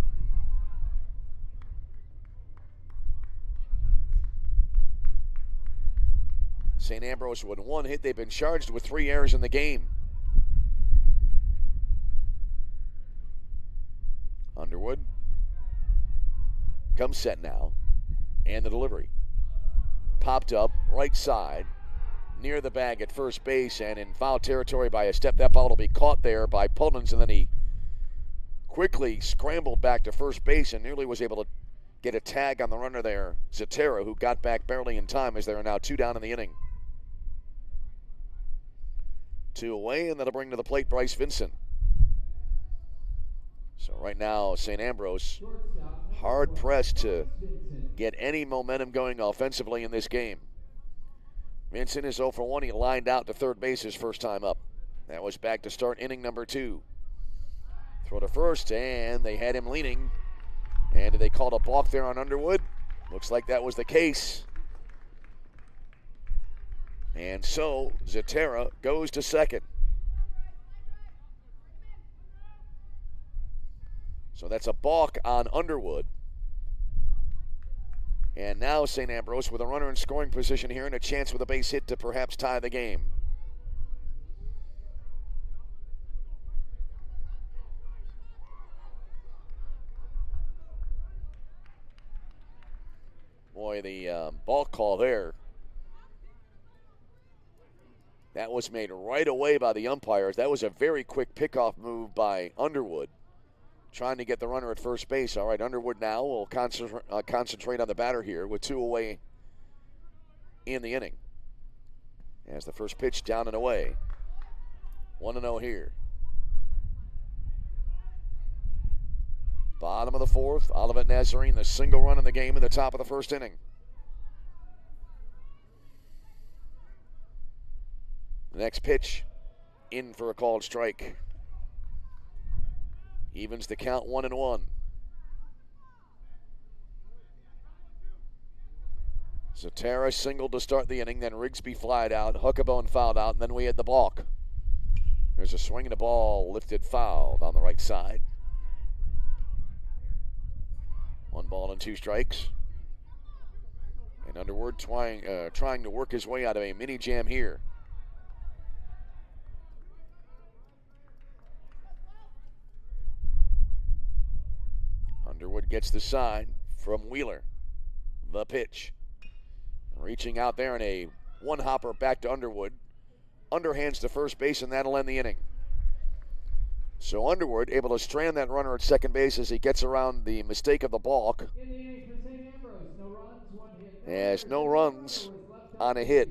St. Ambrose with 1 hit. They've been charged with 3 errors in the game. Underwood comes set now. And the delivery. Popped up, right side, near the bag at first base, and in foul territory by a step. That ball will be caught there by Pullins, and then he quickly scrambled back to first base and nearly was able to get a tag on the runner there, Zatara, who got back barely in time as there are now 2 down in the inning. 2 away, and that'll bring to the plate Bryce Vincent. So right now, St. Ambrose hard pressed to get any momentum going offensively in this game. Vincent is 0 for 1. He lined out to third base his first time up. That was back to start inning number 2. Throw to first, and they had him leaning. And they called a balk there on Underwood. Looks like that was the case. And so Zatara goes to second. So that's a balk on Underwood. And now St. Ambrose with a runner in scoring position here and a chance with a base hit to perhaps tie the game. Boy, the balk call there. That was made right away by the umpires. That was a very quick pickoff move by Underwood, trying to get the runner at first base. All right, Underwood now will concentrate on the batter here with 2 away in the inning. As the first pitch down and away. 1-0 here. Bottom of the 4th, Olivet Nazarene, the single run in the game in the top of the first inning. The next pitch, in for a called strike. Evens the count 1-1. Zatara singled to start the inning, then Rigsby flied out, Huckabone fouled out, and then we had the balk. There's a swing and a ball lifted fouled on the right side. 1 ball and 2 strikes. And Underwood trying to work his way out of a mini jam here. Underwood gets the sign from Wheeler. The pitch. Reaching out there in a one-hopper back to Underwood. Underhands to first base, and that'll end the inning. So Underwood able to strand that runner at second base as he gets around the mistake of the balk. Has no runs on a hit,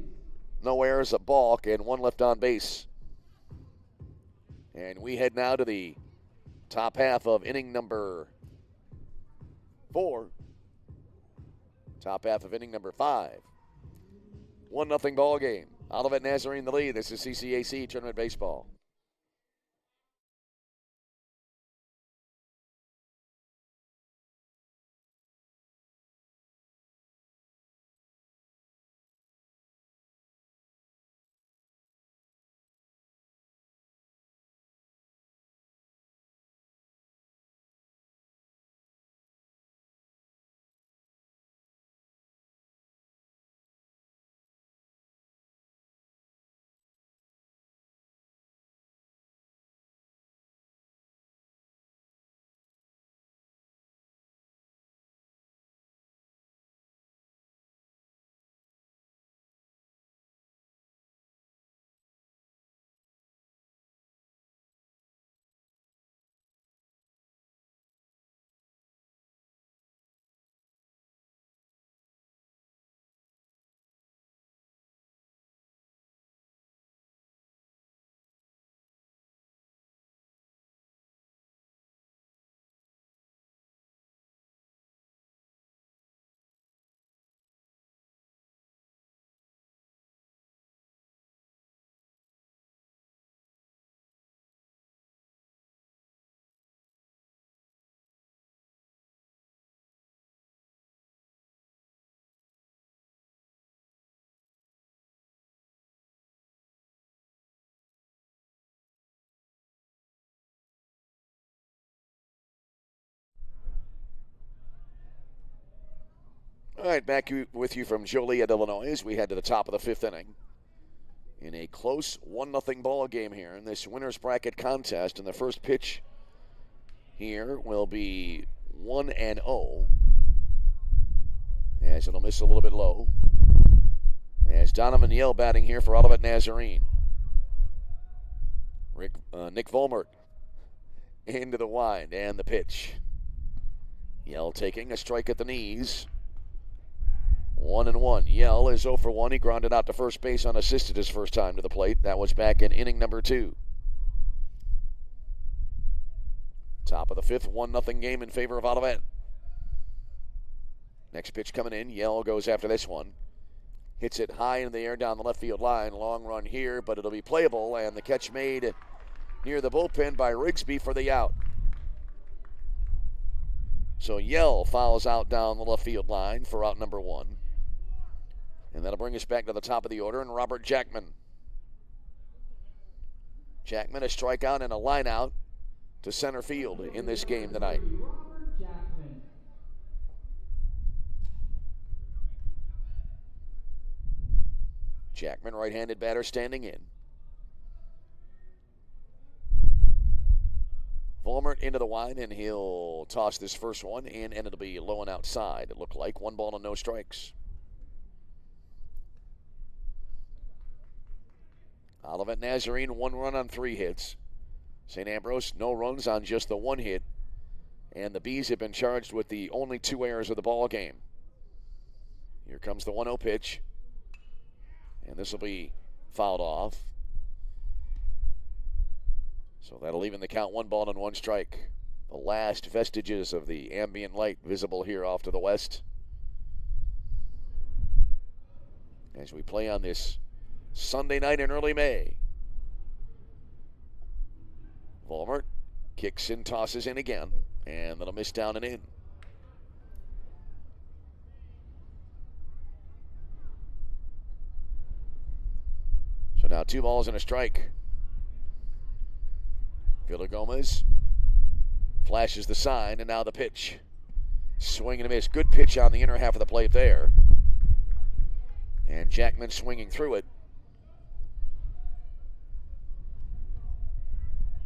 no errors, a balk, and 1 left on base. And we head now to the top half of inning number 4. Top half of inning number 5. 1-0 ball game. Olivet Nazarene the lead. This is CCAC Tournament Baseball. All right, back with you from Joliet, Illinois, as we head to the top of the 5th inning. In a close 1-0 ball game here in this winner's bracket contest. And the first pitch here will be 1-0. As it'll miss a little bit low. As Donovan Yell batting here for Olivet Nazarene. Nick Volmert into the wind and the pitch. Yell taking a strike at the knees. 1-1. Yell is 0 for 1. He grounded out to first base unassisted his first time to the plate. That was back in inning number 2. Top of the 5th, 1-0 game in favor of Olivet. Next pitch coming in. Yell goes after this one. Hits it high in the air down the left field line. Long run here, but it'll be playable. And the catch made near the bullpen by Rigsby for the out. So Yell fouls out down the left field line for out number 1. And that'll bring us back to the top of the order, and Robert Jackman. Jackman, a strikeout and a line out to center field in this game tonight. Jackman, right-handed batter, standing in. Volmert into the wide, and he'll toss this first one in, and it'll be low and outside. It looked like 1 ball and no strikes. Olivet Nazarene, 1 run on 3 hits. St. Ambrose, no runs on just the 1 hit. And the Bees have been charged with the only 2 errors of the ball game. Here comes the 1-0 pitch. And this will be fouled off. So that'll even the count, 1 ball and 1 strike. The last vestiges of the ambient light visible here off to the west. As we play on this Sunday night in early May. Volmert kicks in, tosses in again, and that'll miss down and in. So now 2 balls and a strike. Villagomez flashes the sign, and now the pitch. Swing and a miss. Good pitch on the inner half of the plate there. And Jackman swinging through it.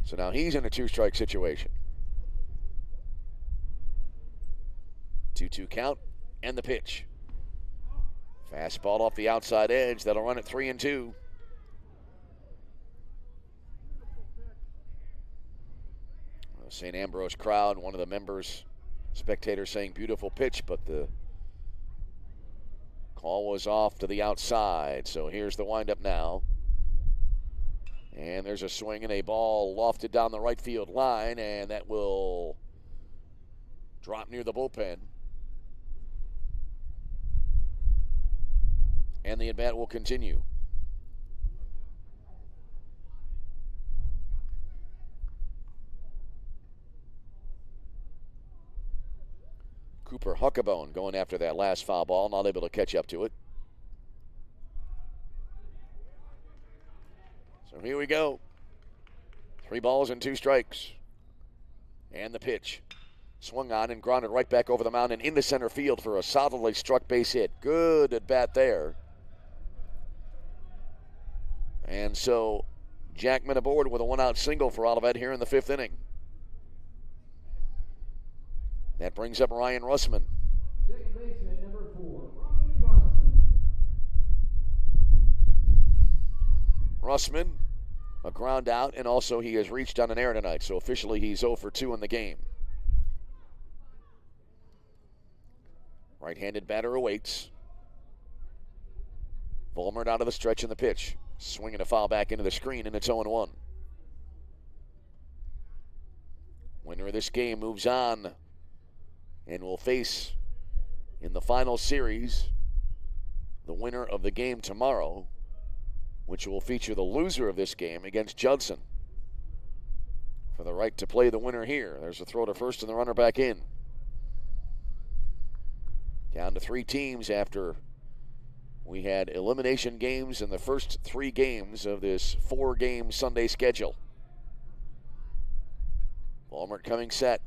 So now he's in a 2-strike situation. 2-2 count, and the pitch. Fastball off the outside edge. That'll run at 3-2. St. Ambrose crowd, one of the members, spectators saying beautiful pitch, but the call was off to the outside. So here's the windup now. And there's a swing and a ball lofted down the right field line, and that will drop near the bullpen. And the at-bat will continue. Cooper Huckabone going after that last foul ball, not able to catch up to it. So here we go. 3 balls and 2 strikes. And the pitch. Swung on and grounded right back over the mound and into center field for a solidly struck base hit. Good at bat there. And so Jackman aboard with a 1-out single for Olivet here in the 5th inning. That brings up Ryan Russman. Second baseman, number 4, Ryan Russman. Russman, a ground out, and also he has reached on an error tonight, so officially he's 0 for 2 in the game. Right-handed batter awaits. Volmert out of the stretch in the pitch. Swinging a foul back into the screen, and it's 0-1. Winner of this game moves on and will face in the final series the winner of the game tomorrow, which will feature the loser of this game against Judson for the right to play the winner here. There's a throw to first and the runner back in. Down to 3 teams after we had elimination games in the first 3 games of this 4-game Sunday schedule. Volmert coming set.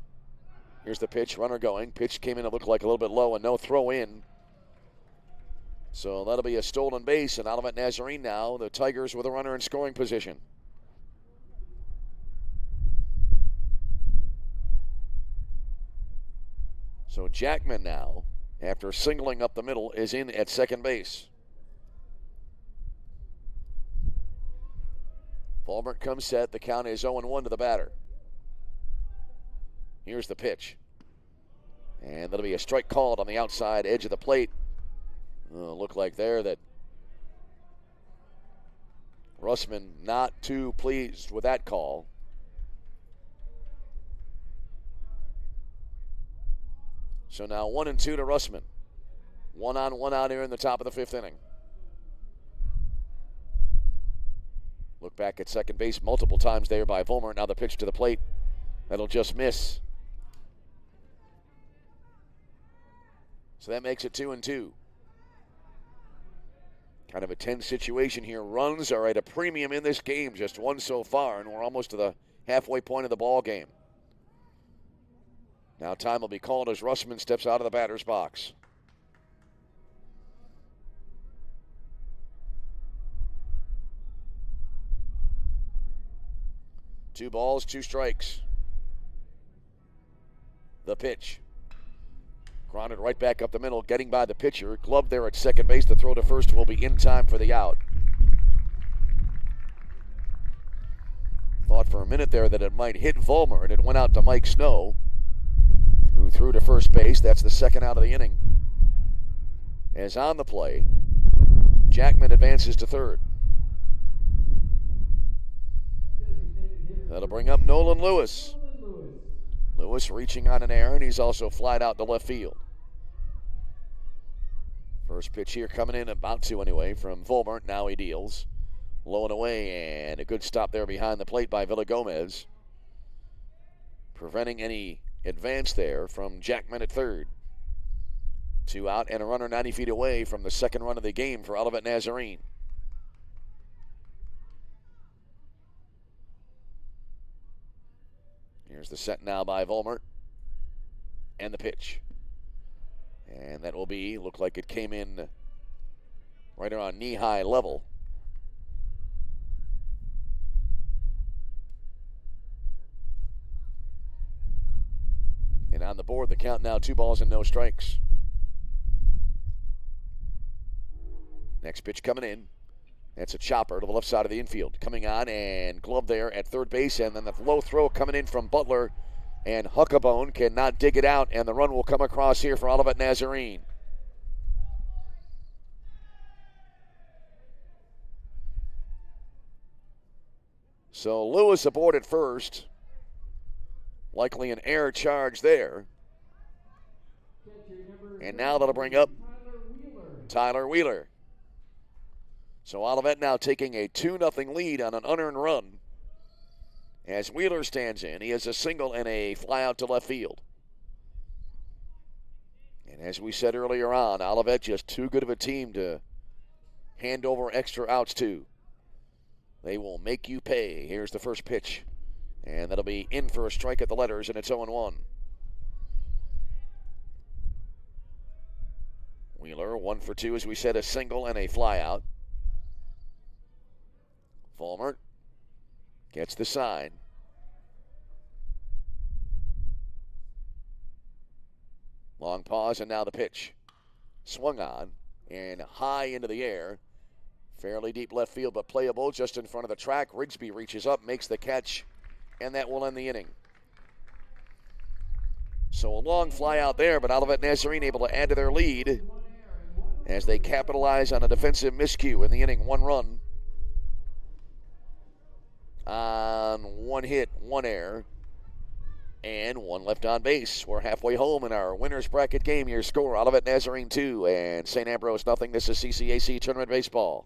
Here's the pitch, runner going. Pitch came in, it looked like a little bit low, and no throw in. So that'll be a stolen base, and Olivet Nazarene now, the Tigers with a runner in scoring position. So Jackman now, after singling up the middle, is in at second base. Volmert comes set. The count is 0-1 to the batter. Here's the pitch. And that'll be a strike called on the outside edge of the plate. Look like there that Russman not too pleased with that call. So now 1-2 to Russman. 1 on, 1 out here in the top of the 5th inning. Look back at second base multiple times there by Volmert. Now the pitch to the plate. That'll just miss. So that makes it 2-2. Kind of a tense situation here. Runs are at a premium in this game. Just 1 so far, and we're almost to the halfway point of the ball game. Now time will be called as Russman steps out of the batter's box. 2 balls, 2 strikes. The pitch. Grounded right back up the middle, getting by the pitcher. Glove there at second base. The throw to first will be in time for the out. Thought for a minute there that it might hit Vollmer, and it went out to Mike Snow, who threw to first base. That's the second out of the inning. As on the play, Jackman advances to third. That'll bring up Nolan Lewis. Lewis reaching on an error, and he's also flied out to left field. First pitch here coming in, about to anyway, from Vollmer. Now he deals. Low and away, and a good stop there behind the plate by Villagomez, preventing any advance there from Jackman at third. 2 out and a runner 90 feet away from the second run of the game for Olivet Nazarene. Here's the set now by Vollmer. And the pitch. And that will be, look like it came in right around knee-high level. And on the board, the count now 2 balls and no strikes. Next pitch coming in. That's a chopper to the left side of the infield. Coming on and glove there at third base. And then the low throw coming in from Butler. And Huckabone cannot dig it out. And the run will come across here for Olivet Nazarene. So Lewis aboard at first. Likely an air charge there. And now that'll bring up Tyler Wheeler. So Olivet now taking a 2-0 lead on an unearned run. As Wheeler stands in, he has a single and a fly out to left field. And as we said earlier on, Olivet just too good of a team to hand over extra outs to. They will make you pay. Here's the first pitch. And that'll be in for a strike at the letters, and it's 0-1. Wheeler, 1 for 2, as we said, a single and a fly out. Vollmer gets the sign. Long pause, and now the pitch. Swung on and high into the air. Fairly deep left field, but playable just in front of the track. Rigsby reaches up, makes the catch, and that will end the inning. So a long fly out there, but Olivet Nazarene able to add to their lead as they capitalize on a defensive miscue in the inning. 1 run on 1 hit, 1 error, and 1 left on base. We're halfway home in our winner's bracket game. Your score, Olivet Nazarene 2 and St. Ambrose nothing. This is CCAC Tournament Baseball.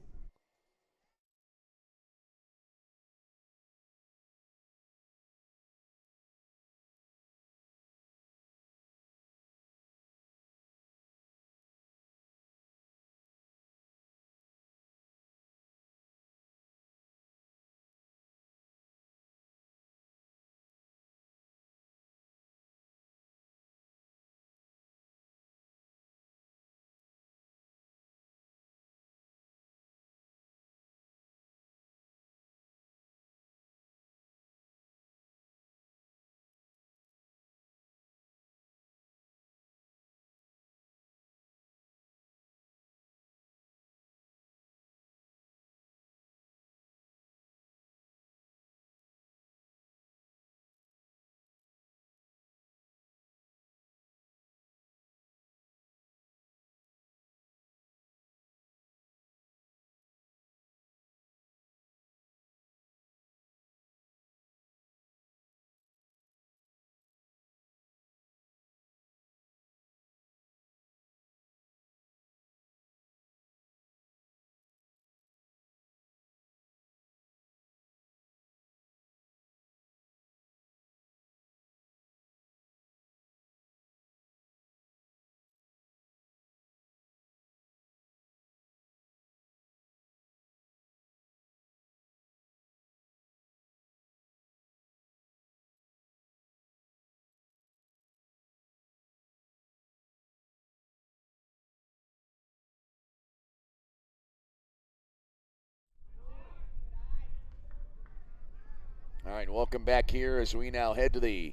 right, welcome back here as we now head to the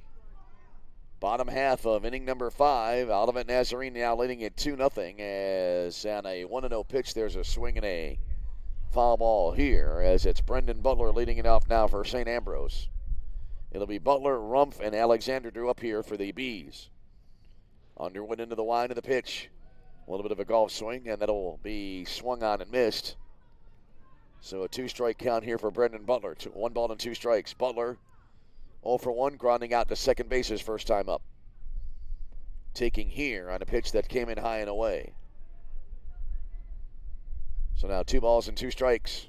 bottom half of inning number 5. Olivet Nazarene now leading it 2-0 as on a 1-0 pitch there's a swing and a foul ball here as it's Brendan Butler leading it off now for St. Ambrose. It'll be Butler, Rumpf, and Alexander drew up here for the Bees. Underwood into the wind of the pitch. A little bit of a golf swing, and that'll be swung on and missed. So a 2-strike count here for Brendan Butler. 1 ball and 2 strikes. Butler 0 for 1, grounding out to second base his first time up. Taking here on a pitch that came in high and away. So now 2 balls and 2 strikes.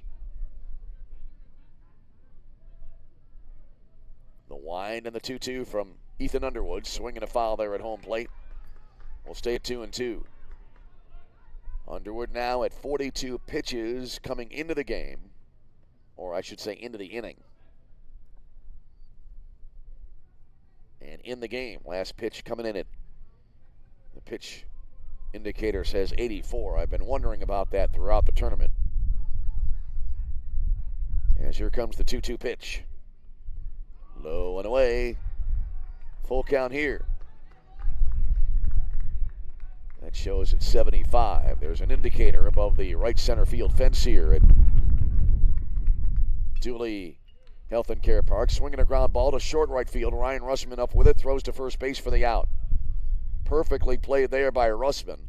The wind and the 2-2 from Ethan Underwood. Swinging a foul there at home plate. We'll stay at 2-2. Underwood now at 42 pitches coming into the game, or I should say into the inning. And in the game, last pitch coming in at, the pitch indicator says 84. I've been wondering about that throughout the tournament. As here comes the 2-2 pitch. Low and away. Full count here. That shows at 75. There's an indicator above the right center field fence here at Dooley Health and Care Park. Swinging a ground ball to short right field. Ryan Russman up with it. Throws to first base for the out. Perfectly played there by Russman.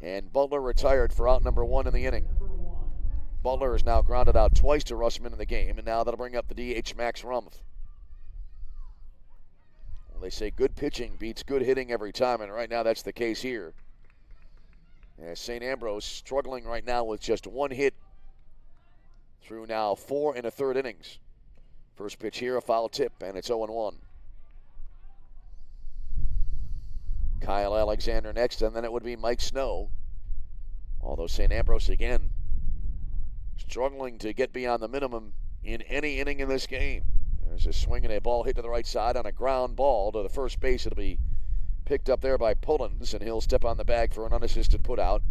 And Butler retired for out number 1 in the inning. Butler is now grounded out twice to Russman in the game, and now that'll bring up the DH Max Rumpf. Well, they say good pitching beats good hitting every time, and right now that's the case here. As St. Ambrose struggling right now with just 1 hit through now 4 1/3 innings. First pitch here, a foul tip, and it's 0-1. Kyle Alexander next, and then it would be Mike Snow. Although St. Ambrose again struggling to get beyond the minimum in any inning in this game. There's a swing and a ball hit to the right side on a ground ball to the first base. It'll be picked up there by Pullins, and he'll step on the bag for an unassisted putout.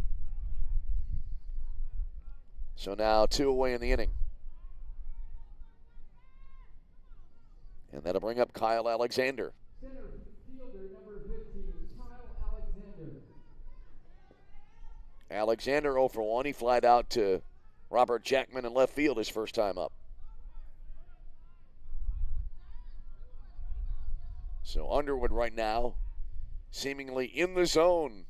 So now 2 away in the inning. And that'll bring up Kyle Alexander. Center fielder number 15, Kyle Alexander. Alexander 0 for 1. He flied out to Robert Jackman in left field his first time up. So Underwood right now seemingly in the zone.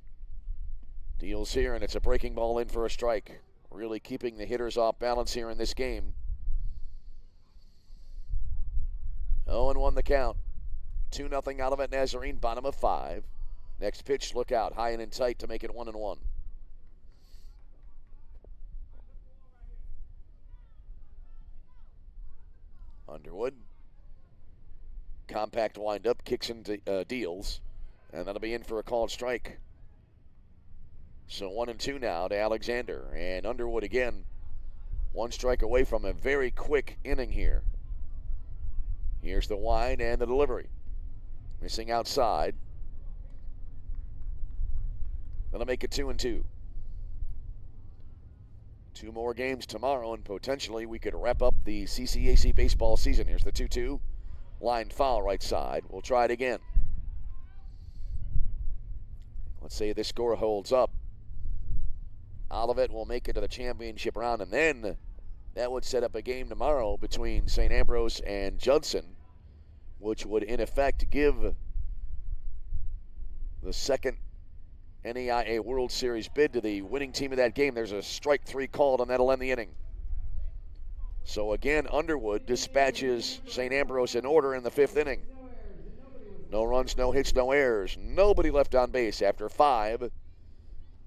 Deals here, and it's a breaking ball in for a strike. Really keeping the hitters off balance here in this game. 0-1 the count. 2-0 Olivet Nazarene, bottom of 5. Next pitch, look out, high and in tight to make it 1-1. Underwood. Compact windup, kicks into deals, and that'll be in for a called strike. So 1-2 now to Alexander, and Underwood again 1 strike away from a very quick inning here. Here's the wind and the delivery. Missing outside. That'll make it 2-2. 2 more games tomorrow, and potentially we could wrap up the CCAC baseball season. Here's the 2-2. Line foul right side. We'll try it again. Let's say this score holds up. Olivet will make it to the championship round, and then that would set up a game tomorrow between St. Ambrose and Judson, which would in effect give the second NAIA World Series bid to the winning team of that game. There's a strike 3 called, and that'll end the inning. So again, Underwood dispatches St. Ambrose in order in the 5th inning. No runs, no hits, no errors. Nobody left on base after 5.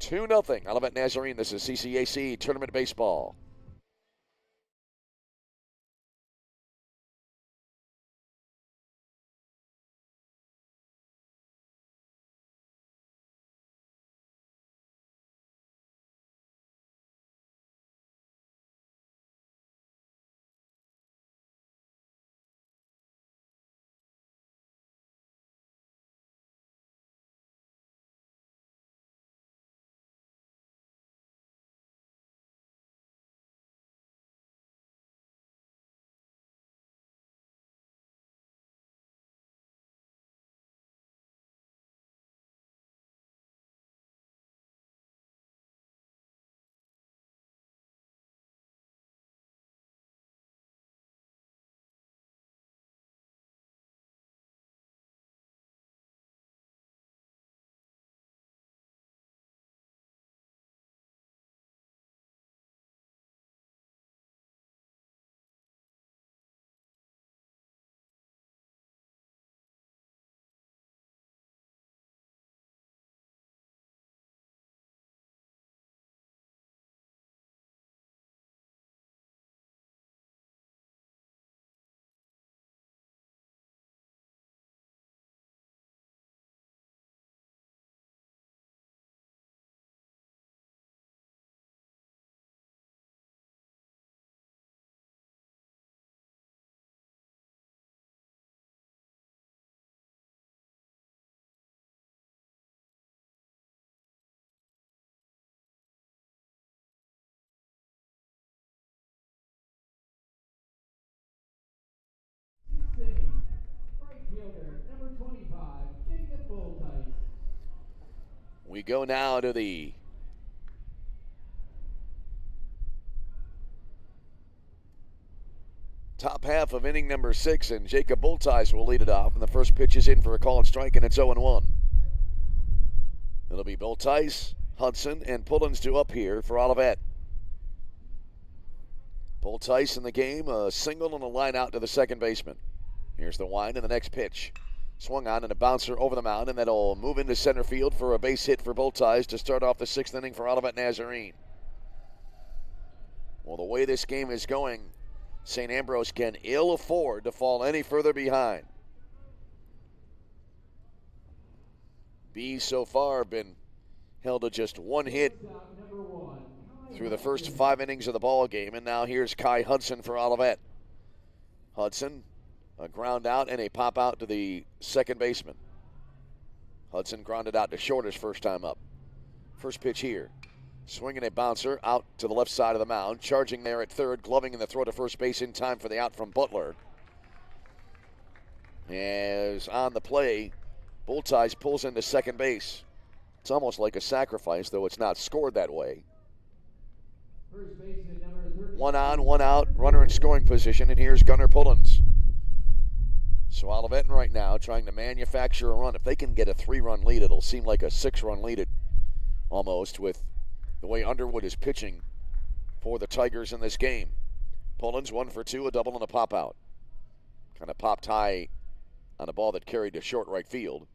2-0 Olivet Nazarene. This is CCAC Tournament Baseball. We go now to the top half of inning number 6, and Jacob Bultice will lead it off. And the first pitch is in for a called strike, and it's 0-1. It'll be Bultice, Hudson, and Pullins due up here for Olivet. Bultice in the game, a single and a line out to the second baseman. Here's the wind and the next pitch. Swung on and a bouncer over the mound, and that'll move into center field for a base hit for Bultice to start off the 6th inning for Olivet Nazarene. Well, the way this game is going, St. Ambrose can ill afford to fall any further behind. B's so far have been held to just one hit through the first 5 innings of the ball game, and now here's Kai Hudson for Olivet. Hudson, a ground out and a pop out to the second baseman. Hudson grounded out to short his first time up. First pitch here. Swinging a bouncer out to the left side of the mound. Charging there at third, gloving in the throw to first base in time for the out from Butler. As on the play, Bultice pulls into second base. It's almost like a sacrifice, though it's not scored that way. One on, one out, runner in scoring position, and here's Gunnar Pullins. So Olivet right now trying to manufacture a run. If they can get a 3-run lead, it'll seem like a 6-run lead almost, with the way Underwood is pitching for the Tigers in this game. Pullins 1 for 2, a double and a pop out. Kind of popped high on a ball that carried to short right field.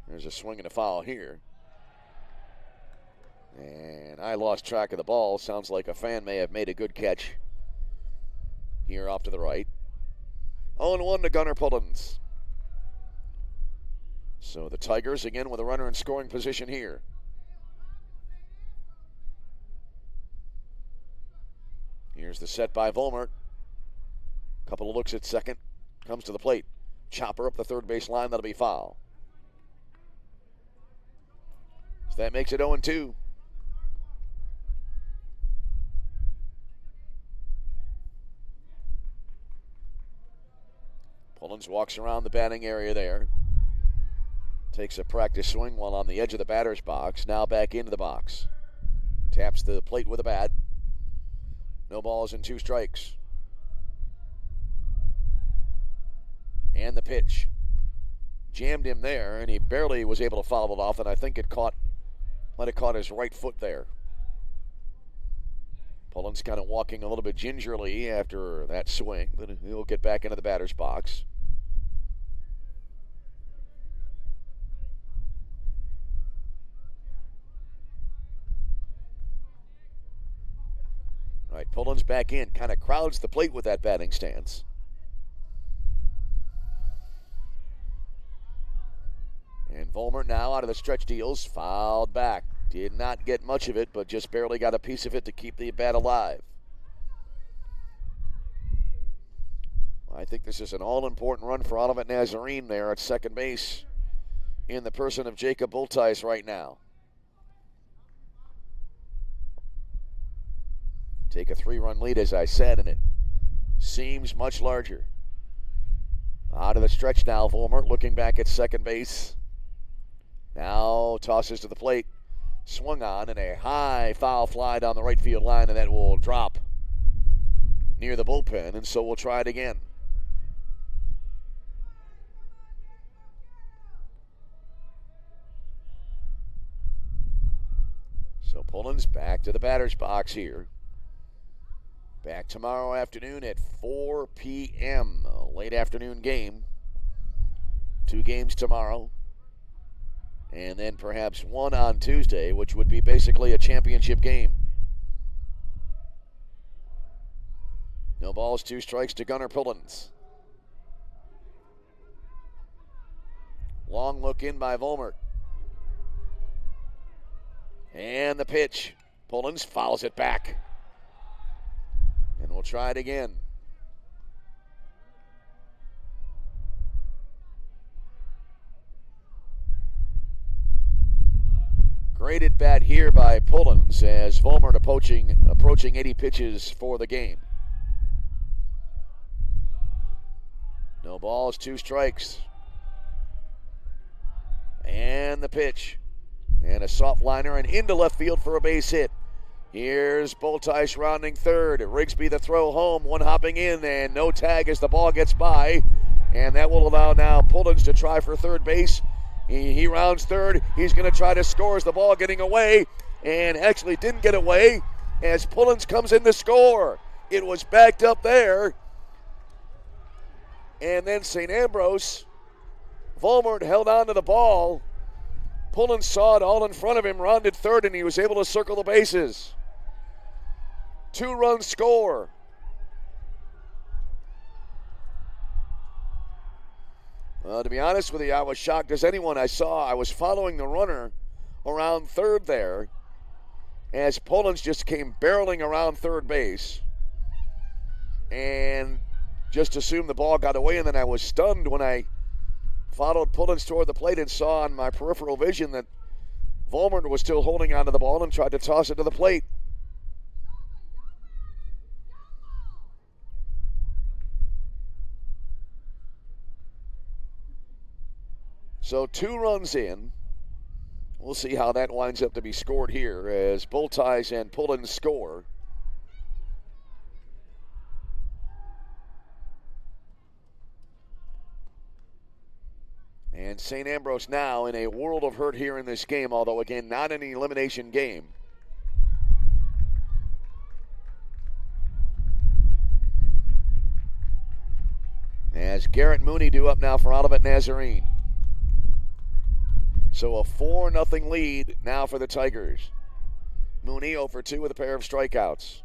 There's a swing and a foul here. And I lost track of the ball. Sounds like a fan may have made a good catch here off to the right. 0-1 to Gunnar Pullins. So the Tigers again with a runner in scoring position here. Here's the set by Volmert. Couple of looks at second. Comes to the plate. Chopper up the third base line. That'll be foul. So that makes it 0-2. Pullins walks around the batting area there. Takes a practice swing while on the edge of the batter's box. Now back into the box. Taps the plate with a bat. No balls and 2 strikes. And the pitch. Jammed him there, and he barely was able to foul it off, and I think it might have caught his right foot there. Pullins kind of walking a little bit gingerly after that swing, but he'll get back into the batter's box. All right, Pullins back in, kind of crowds the plate with that batting stance. And Volmer now out of the stretch deals, fouled back. Did not get much of it, but just barely got a piece of it to keep the bat alive. I think this is an all-important run for Olivet Nazarene there at second base in the person of Jacob Bultice right now. Take a 3-run lead, as I said, and it seems much larger. Out of the stretch now, Volmer looking back at second base. Now tosses to the plate. Swung on and a high foul fly down the right field line, and that will drop near the bullpen, and so we'll try it again. So Pullins back to the batter's box here. Back tomorrow afternoon at 4 p.m. A late afternoon game. 2 games tomorrow. And then perhaps 1 on Tuesday, which would be basically a championship game. No balls, 2 strikes to Gunnar Pullins. Long look in by Volmert. And the pitch. Pullins fouls it back. And we'll try it again. Great at bat here by Pullins as Volmert approaching 80 pitches for the game. No balls, 2 strikes. And the pitch. And a soft liner and into left field for a base hit. Here's Boltice rounding third. Rigsby the throw home, one hopping in, and no tag as the ball gets by. And that will allow now Pullins to try for third base. He rounds third. He's going to try to score as the ball getting away, and actually didn't get away as Pullins comes in to score. It was backed up there. And then St. Ambrose, Volmert held on to the ball. Pullins saw it all in front of him, rounded third, and he was able to circle the bases. 2-run score. Well, to be honest with you, I was shocked as anyone. I was following the runner around third there as Pullins just came barreling around third base and just assumed the ball got away, and then I was stunned when I followed Pullins toward the plate and saw on my peripheral vision that Volmert was still holding onto the ball and tried to toss it to the plate. So 2 runs in. We'll see how that winds up to be scored here as Boltice and Pullins score. And St. Ambrose now in a world of hurt here in this game, although again, not an elimination game. As Garrett Mooney due up now for Olivet Nazarene. So a 4-0 lead now for the Tigers. Mooney 0 for 2 with a pair of strikeouts.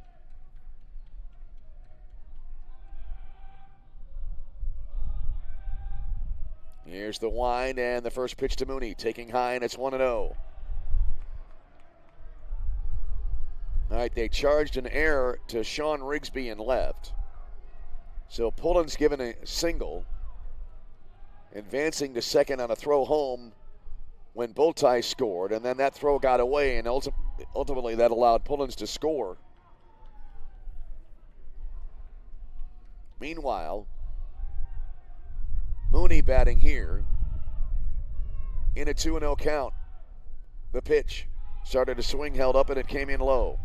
Here's the wind and the first pitch to Mooney, taking high, and it's 1-0. All right, they charged an error to Sean Rigsby in left. So Pullins given a single, advancing to second on a throw home when Boltice scored, and then that throw got away, and ultimately that allowed Pullins to score. Meanwhile, Mooney batting here in a 2-0 count. The pitch started to swing, held up, and it came in low.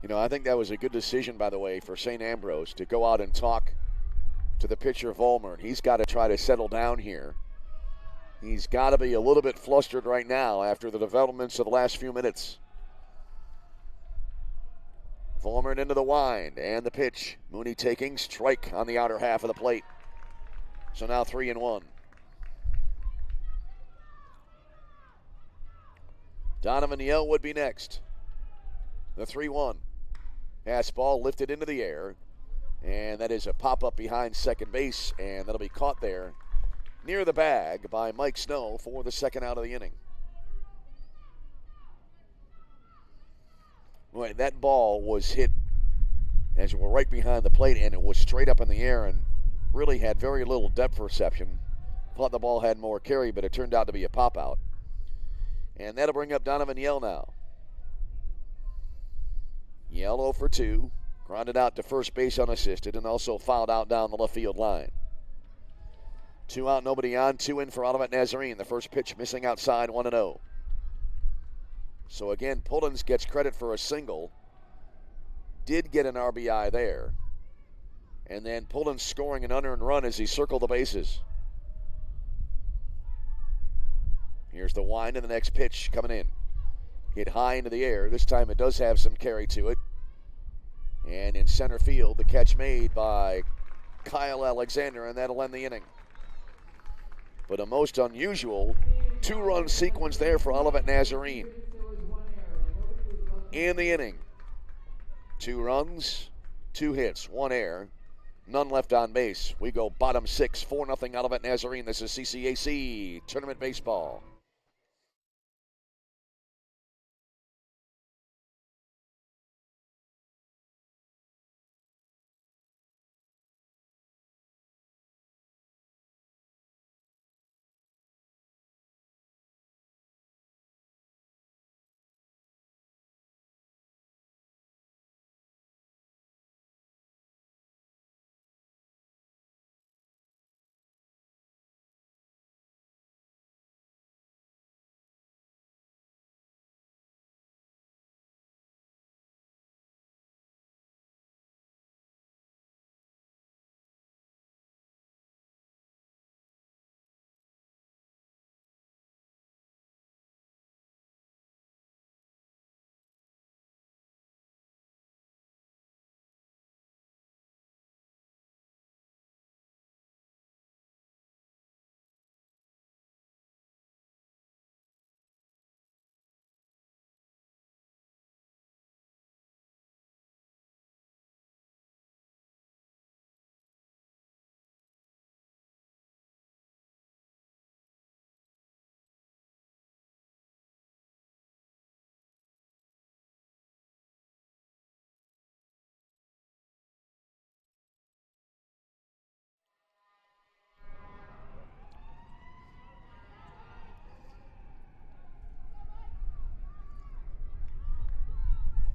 You know, I think that was a good decision, by the way, for St. Ambrose to go out and talk to the pitcher Volmert. He's got to try to settle down here. He's got to be a little bit flustered right now after the developments of the last few minutes. Volmert into the wind and the pitch. Mooney taking strike on the outer half of the plate. So now 3-1. Donovan Yell would be next. The 3-1. Pass ball lifted into the air. And that is a pop-up behind second base. And that'll be caught there near the bag by Mike Snow for the second out of the inning. Boy, that ball was hit as you were right behind the plate, and it was straight up in the air and really had very little depth perception. Thought the ball had more carry, but it turned out to be a pop-out. And that'll bring up Donovan Yell now. Yell 0 for 2. Grounded out to first base unassisted and also fouled out down the left field line. 2 out, nobody on, 2 in for Olivet Nazarene. The first pitch missing outside, 1-0. So again, Pullins gets credit for a single. Did get an RBI there. And then Pullins scoring an unearned run as he circled the bases. Here's the wind and the next pitch coming in. Hit high into the air. This time it does have some carry to it. And in center field, the catch made by Kyle Alexander, and that'll end the inning. But a most unusual 2-run sequence there for Olivet Nazarene. In the inning, 2 runs, 2 hits, 1 error, none left on base. We go bottom 6, 4-0 Olivet Nazarene. This is CCAC Tournament Baseball.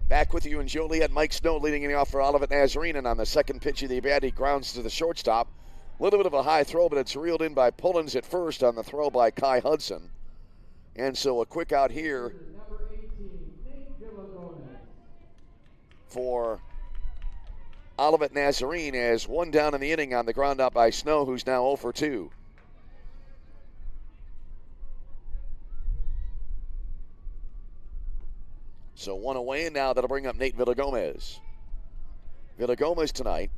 Back with you in Joliet. Mike Snow leading it off for Olivet Nazarene, and on the second pitch of the at-bat, he grounds to the shortstop. A little bit of a high throw, but it's reeled in by Pullins at first on the throw by Kai Hudson. And so a quick out here for Olivet Nazarene as one down in the inning on the ground out by Snow, who's now 0 for 2. So one away, and now that'll bring up Nate Villagomez. Villagomez tonight,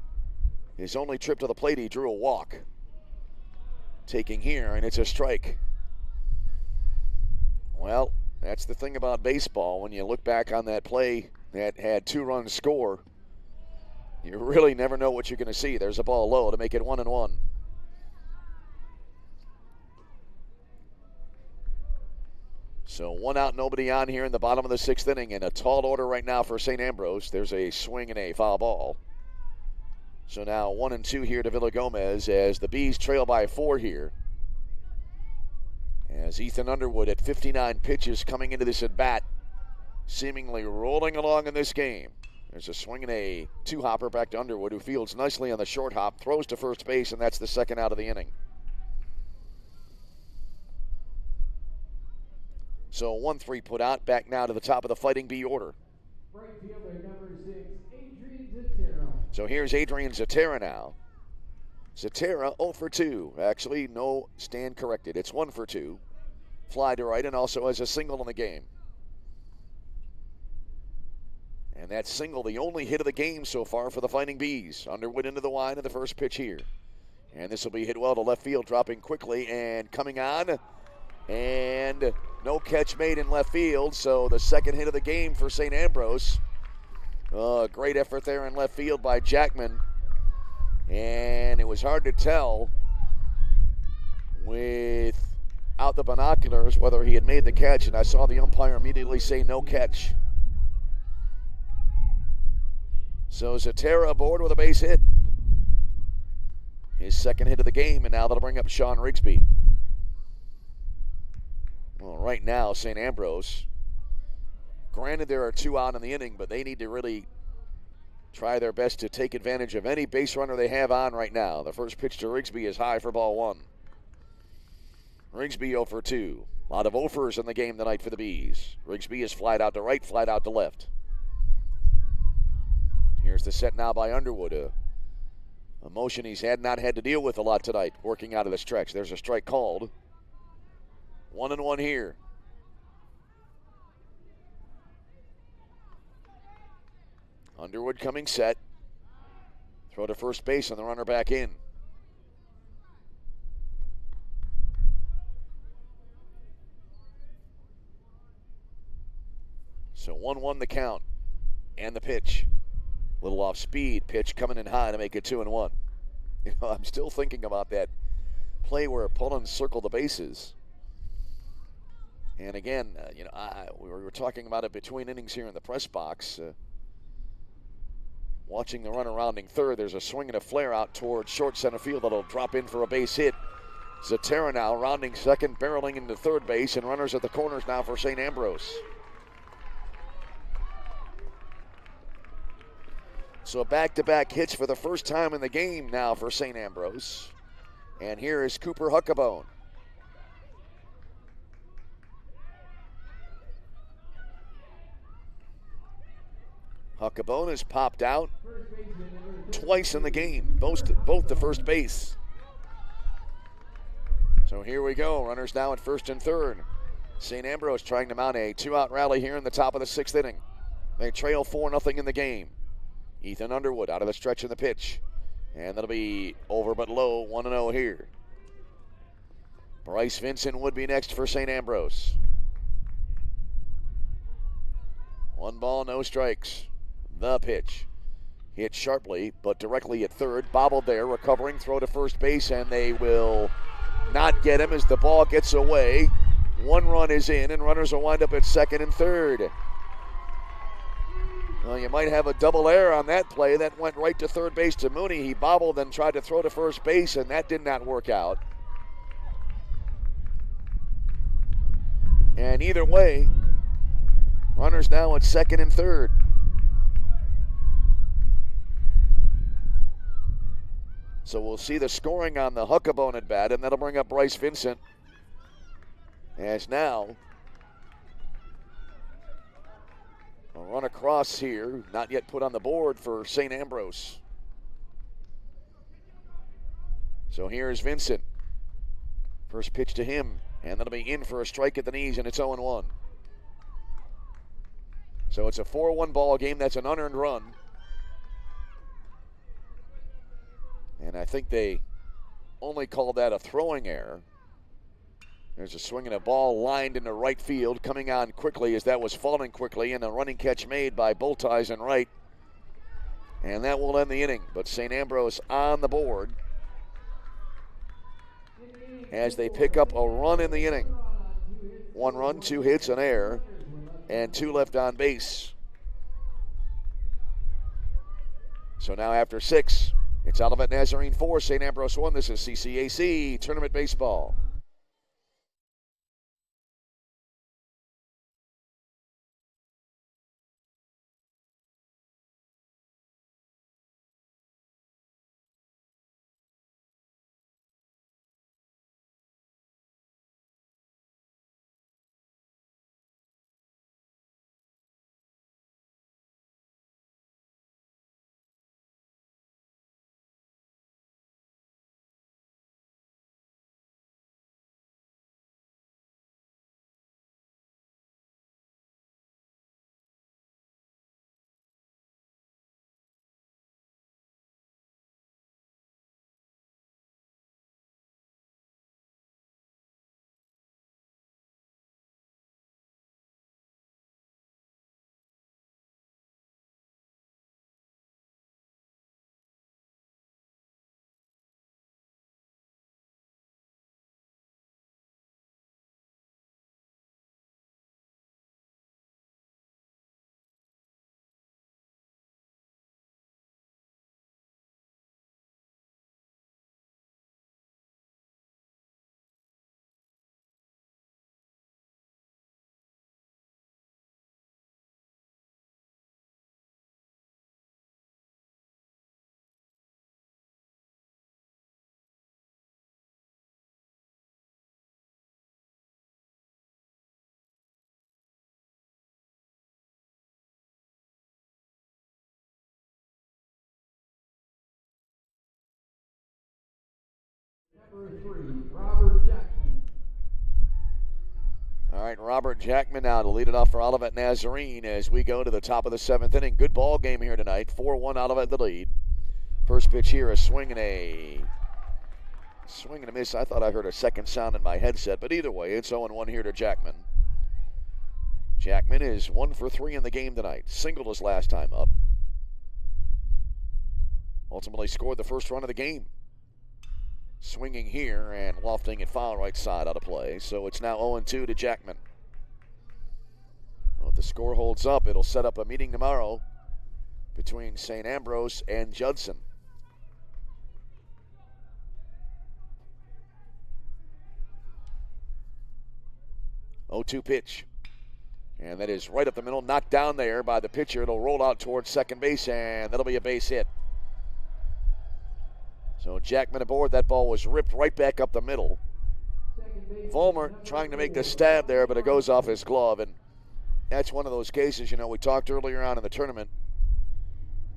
his only trip to the plate, he drew a walk. Taking here, and it's a strike. Well, that's the thing about baseball. When you look back on that play that had 2 runs score, you really never know what you're going to see. There's a ball low to make it 1-1. So 1 out, nobody on here in the bottom of the 6th inning, and a tall order right now for St. Ambrose. There's a swing and a foul ball. So now 1-2 here to Villagomez as the Bees trail by 4 here. As Ethan Underwood at 59 pitches coming into this at bat, seemingly rolling along in this game. There's a swing and a 2-hopper back to Underwood, who fields nicely on the short hop, throws to first base, and that's the 2nd out of the inning. So 1-3 put out, back now to the top of the Fighting Bee order. Right fielder number 6, Adrian Zatera. So here's Adrian Zatera now. Zatera 0 for 2. Actually, no, stand corrected. It's 1 for 2. Fly to right, and also has a single in the game. And that single, the only hit of the game so far for the Fighting Bees. Underwood into the line of the first pitch here. And this will be hit well to left field, dropping quickly and coming on. And no catch made in left field, so the 2nd hit of the game for St. Ambrose. Great effort there in left field by Jackman. And it was hard to tell without the binoculars whether he had made the catch, and I saw the umpire immediately say no catch. So Zatera aboard with a base hit. His 2nd hit of the game, and now that'll bring up Sean Rigsby. Well, right now, St. Ambrose, granted there are 2 out in the inning, but they need to really try their best to take advantage of any base runner they have on right now. The first pitch to Rigsby is high for ball 1. Rigsby 0 for 2. A lot of offers in the game tonight for the Bees. Rigsby is flied out to right, flied out to left. Here's the set now by Underwood. A motion he's not had to deal with a lot tonight, working out of the stretch. There's a strike called. 1-1 here. Underwood coming set. Throw to first base and the runner back in. So 1-1 the count and the pitch. Little off speed pitch coming in high to make it 2-1. You know, I'm still thinking about that play where Pullins circled the bases. And again, we were talking about it between innings here in the press box. Watching the runner rounding third, there's a swing and a flare out towards short center field that'll drop in for a base hit. Zatera now rounding second, barreling into third base, and runners at the corners now for St. Ambrose. So back-to-back hits for the first time in the game now for St. Ambrose. And here is Cooper Huckabone. Huckabone has popped out twice in the game, both to first base. So here we go, runners now at first and third. St. Ambrose trying to mount a 2-out rally here in the top of the 6th inning. They trail 4-0 in the game. Ethan Underwood out of the stretch in the pitch. And that'll be over but low, 1-0 here. Bryce Vincent would be next for St. Ambrose. 1 ball, no strikes. The pitch. Hit sharply, but directly at third. Bobbled there, recovering, throw to first base, and they will not get him as the ball gets away. 1 run is in, and runners will wind up at second and third. Well, you might have a double error on that play. That went right to third base to Mooney. He bobbled and tried to throw to first base, and that did not work out. And either way, runners now at second and third. So we'll see the scoring on the Huckabone at bat, and that'll bring up Bryce Vincent. As now, a run across here, not yet put on the board for St. Ambrose. So here's Vincent. First pitch to him, and that'll be in for a strike at the knees, and it's 0-1. So it's a 4-1 ball game. That's an unearned run. And I think they only called that a throwing error. There's a swing and a ball lined into right field, coming on quickly as that was falling quickly, and a running catch made by Bultize and right. And that will end the inning, but St. Ambrose on the board as they pick up a run in the inning. 1 run, 2 hits, an error, and 2 left on base. So now after 6, it's Olivet Nazarene 4, St. Ambrose 1. This is CCAC Tournament Baseball. Number 3, Robert Jackman. All right, Robert Jackman now to lead it off for Olivet Nazarene as we go to the top of the 7th inning. Good ball game here tonight. 4-1 Olivet the lead. First pitch here, a swing and a miss. I thought I heard a second sound in my headset, but either way, it's 0-1 here to Jackman. Jackman is 1 for 3 in the game tonight. Singled his last time up. Ultimately scored the first run of the game. Swinging here and lofting it foul right side out of play. So it's now 0-2 to Jackman. Well, if the score holds up, it'll set up a meeting tomorrow between St. Ambrose and Judson. 0-2 pitch. And that is right up the middle, knocked down there by the pitcher. It'll roll out towards second base, and that'll be a base hit. So Jackman aboard. That ball was ripped right back up the middle. Vollmer trying to make the stab there, but it goes off his glove. And that's one of those cases, you know, we talked earlier on in the tournament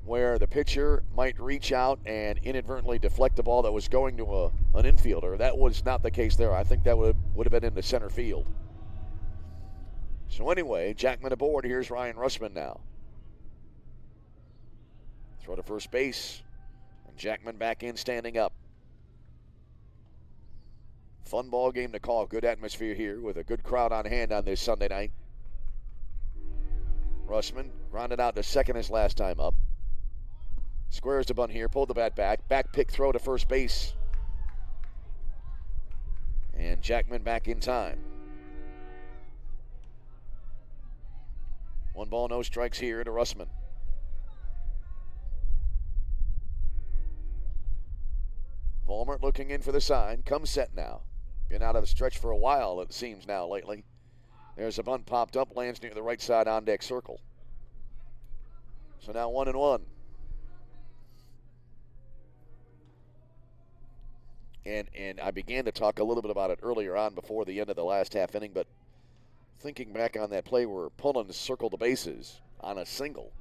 where the pitcher might reach out and inadvertently deflect the ball that was going to an infielder. That was not the case there. I think that would have been in the center field. So anyway, Jackman aboard. Here's Ryan Russman now. Throw to first base. And Jackman back in, standing up. Fun ball game to call. Good atmosphere here with a good crowd on hand on this Sunday night. Russman grounded out to second his last time up. Squares the bunt here, pulled the bat back. Back pick throw to first base. And Jackman back in time. 1 ball, no strikes here to Russman. Vollmer looking in for the sign. Comes set now. Been out of the stretch for a while, it seems now lately. There's a bunt popped up, lands near the right side on deck circle. So now 1-1. And I began to talk a little bit about it earlier on before the end of the last half inning, but thinking back on that play where Pullins circled the bases on a single,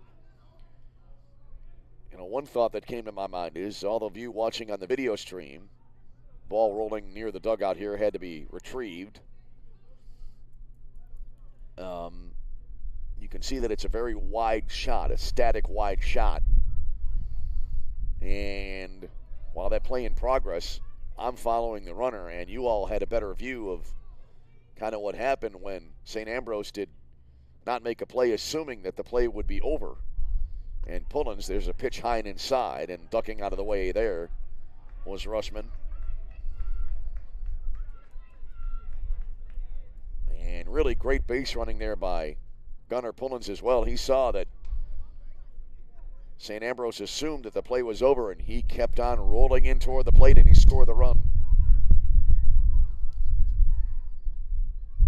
one thought that came to my mind is all of you watching on the video stream, ball rolling near the dugout here had to be retrieved. You can see that it's a very wide shot, a static wide shot. And while that play in progress, I'm following the runner, and you all had a better view of kind of what happened when St. Ambrose did not make a play, assuming that the play would be over. And Pullins, there's a pitch high and inside, and ducking out of the way there was Rushman. And really great base running there by Gunnar Pullins as well. He saw that St. Ambrose assumed that the play was over, and he kept on rolling in toward the plate, and he scored the run.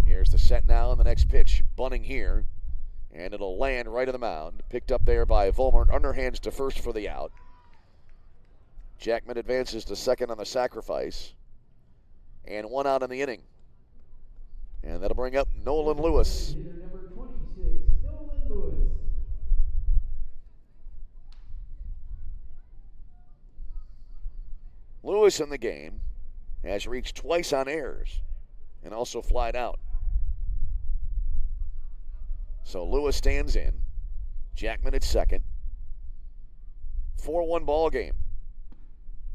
Here's the set now, and the next pitch, bunting here, and it'll land right on the mound. Picked up there by Vollmer, underhands to first for the out. Jackman advances to second on the sacrifice, and one out in the inning. And that'll bring up Nolan Lewis. Number 26, Nolan Lewis. Lewis in the game has reached twice on errors and also flied out. So Lewis stands in. Jackman at second. 4-1 ball game.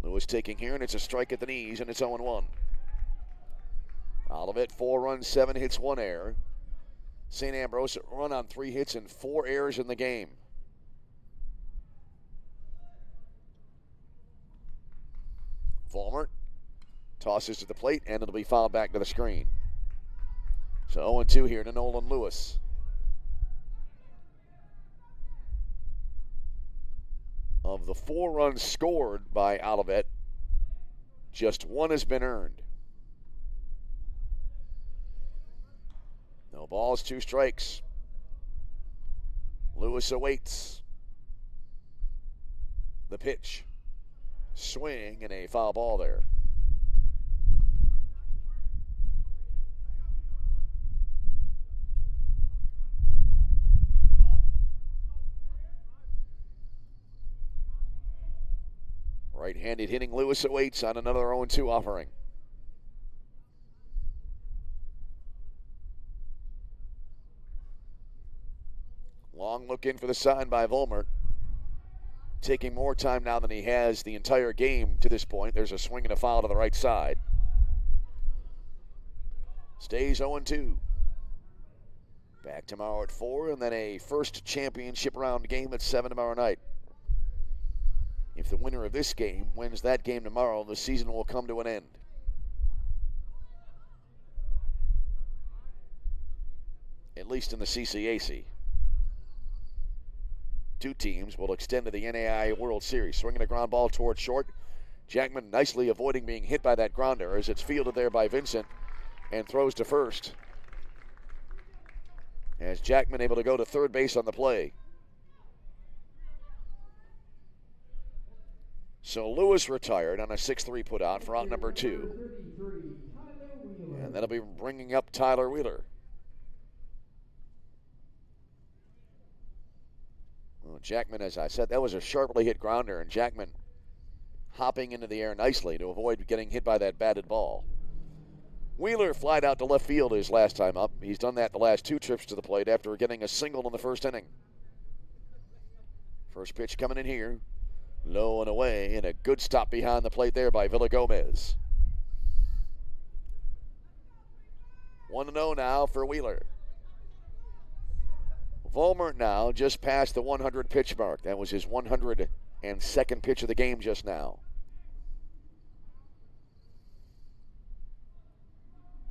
Lewis taking here, and it's a strike at the knees, and it's 0-1. Olivet, 4 runs, 7 hits, 1 error. St. Ambrose run on 3 hits and 4 errors in the game. Vollmer tosses to the plate, and it'll be fouled back to the screen. So 0-2 here to Nolan Lewis. Of the 4 runs scored by Olivet, just 1 has been earned. No balls, 2 strikes. Lewis awaits the pitch. Swing and a foul ball there. Right-handed hitting Lewis awaits on another 0-2 offering. Long look in for the sign by Vollmer. Taking more time now than he has the entire game to this point. There's a swing and a foul to the right side. Stays 0-2. Back tomorrow at 4, and then a first championship round game at 7 tomorrow night. If the winner of this game wins that game tomorrow, the season will come to an end. At least in the CCAC. 2 teams will extend to the NAIA World Series. Swinging a ground ball toward short. Jackman nicely avoiding being hit by that grounder as it's fielded there by Vincent and throws to first. As Jackman able to go to third base on the play. So Lewis retired on a 6-3 put out for out number 2. And that'll be bringing up Tyler Wheeler. Well, Jackman, as I said, that was a sharply hit grounder, and Jackman hopping into the air nicely to avoid getting hit by that batted ball. Wheeler flied out to left field his last time up. He's done that the last 2 trips to the plate after getting a single in the first inning. First pitch coming in here. Low and away, and a good stop behind the plate there by Villagomez. 1-0 now for Wheeler. Vollmer now just past the 100 pitch mark. That was his 102nd pitch of the game just now.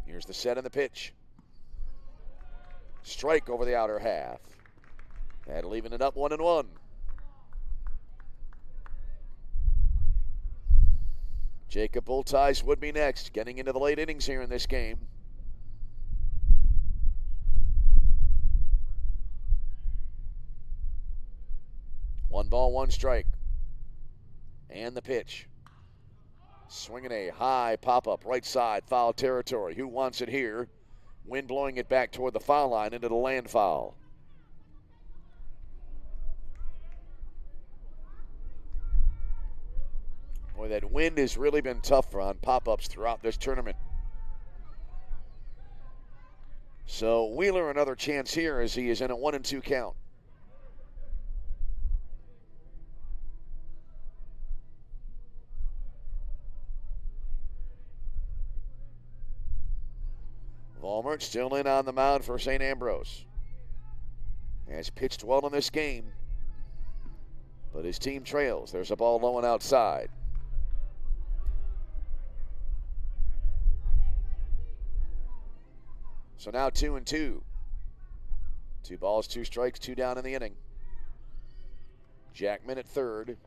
Here's the set and the pitch. Strike over the outer half. That'll even it up 1-1. Jacob Bultice would be next, getting into the late innings here in this game. One ball, one strike. And the pitch. Swinging a high pop-up right side, foul territory. Who wants it here? Wind blowing it back toward the foul line into the land foul. Boy, that wind has really been tough on pop-ups throughout this tournament. So Wheeler another chance here as he is in a 1-2 count. Vollmer still in on the mound for St. Ambrose. Has pitched well in this game, but his team trails. There's a ball low and outside. So now 2-2. 2 balls, 2 strikes, 2 down in the inning. Jackman at third.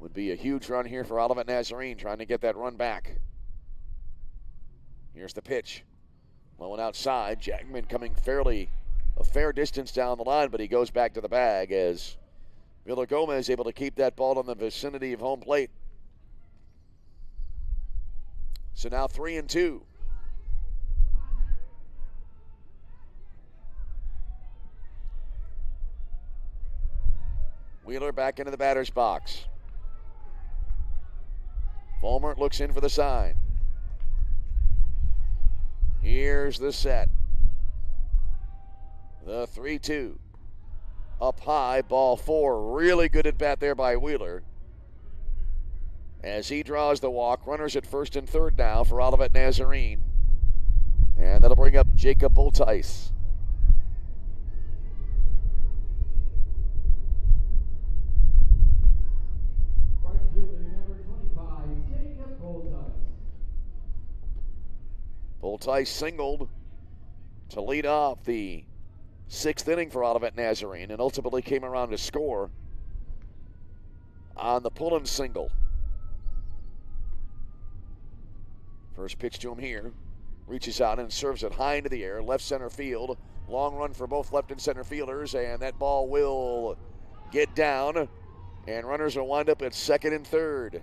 Would be a huge run here for Olivet Nazarene, trying to get that run back. Here's the pitch. Low and outside. Jackman coming a fair distance down the line, but he goes back to the bag as Villagomez able to keep that ball in the vicinity of home plate. So now 3-2. Wheeler back into the batter's box. Vollmer looks in for the sign. Here's the set. The 3-2. Up high, ball 4. Really good at bat there by Wheeler. As he draws the walk, runners at first and third now for Olivet Nazarene. And that'll bring up Jacob Boltice. Boltice singled to lead off the 6th inning for Olivet Nazarene and ultimately came around to score on the Pullen single. First pitch to him here. Reaches out and serves it high into the air, left center field. Long run for both left and center fielders, and that ball will get down, and runners will wind up at second and third.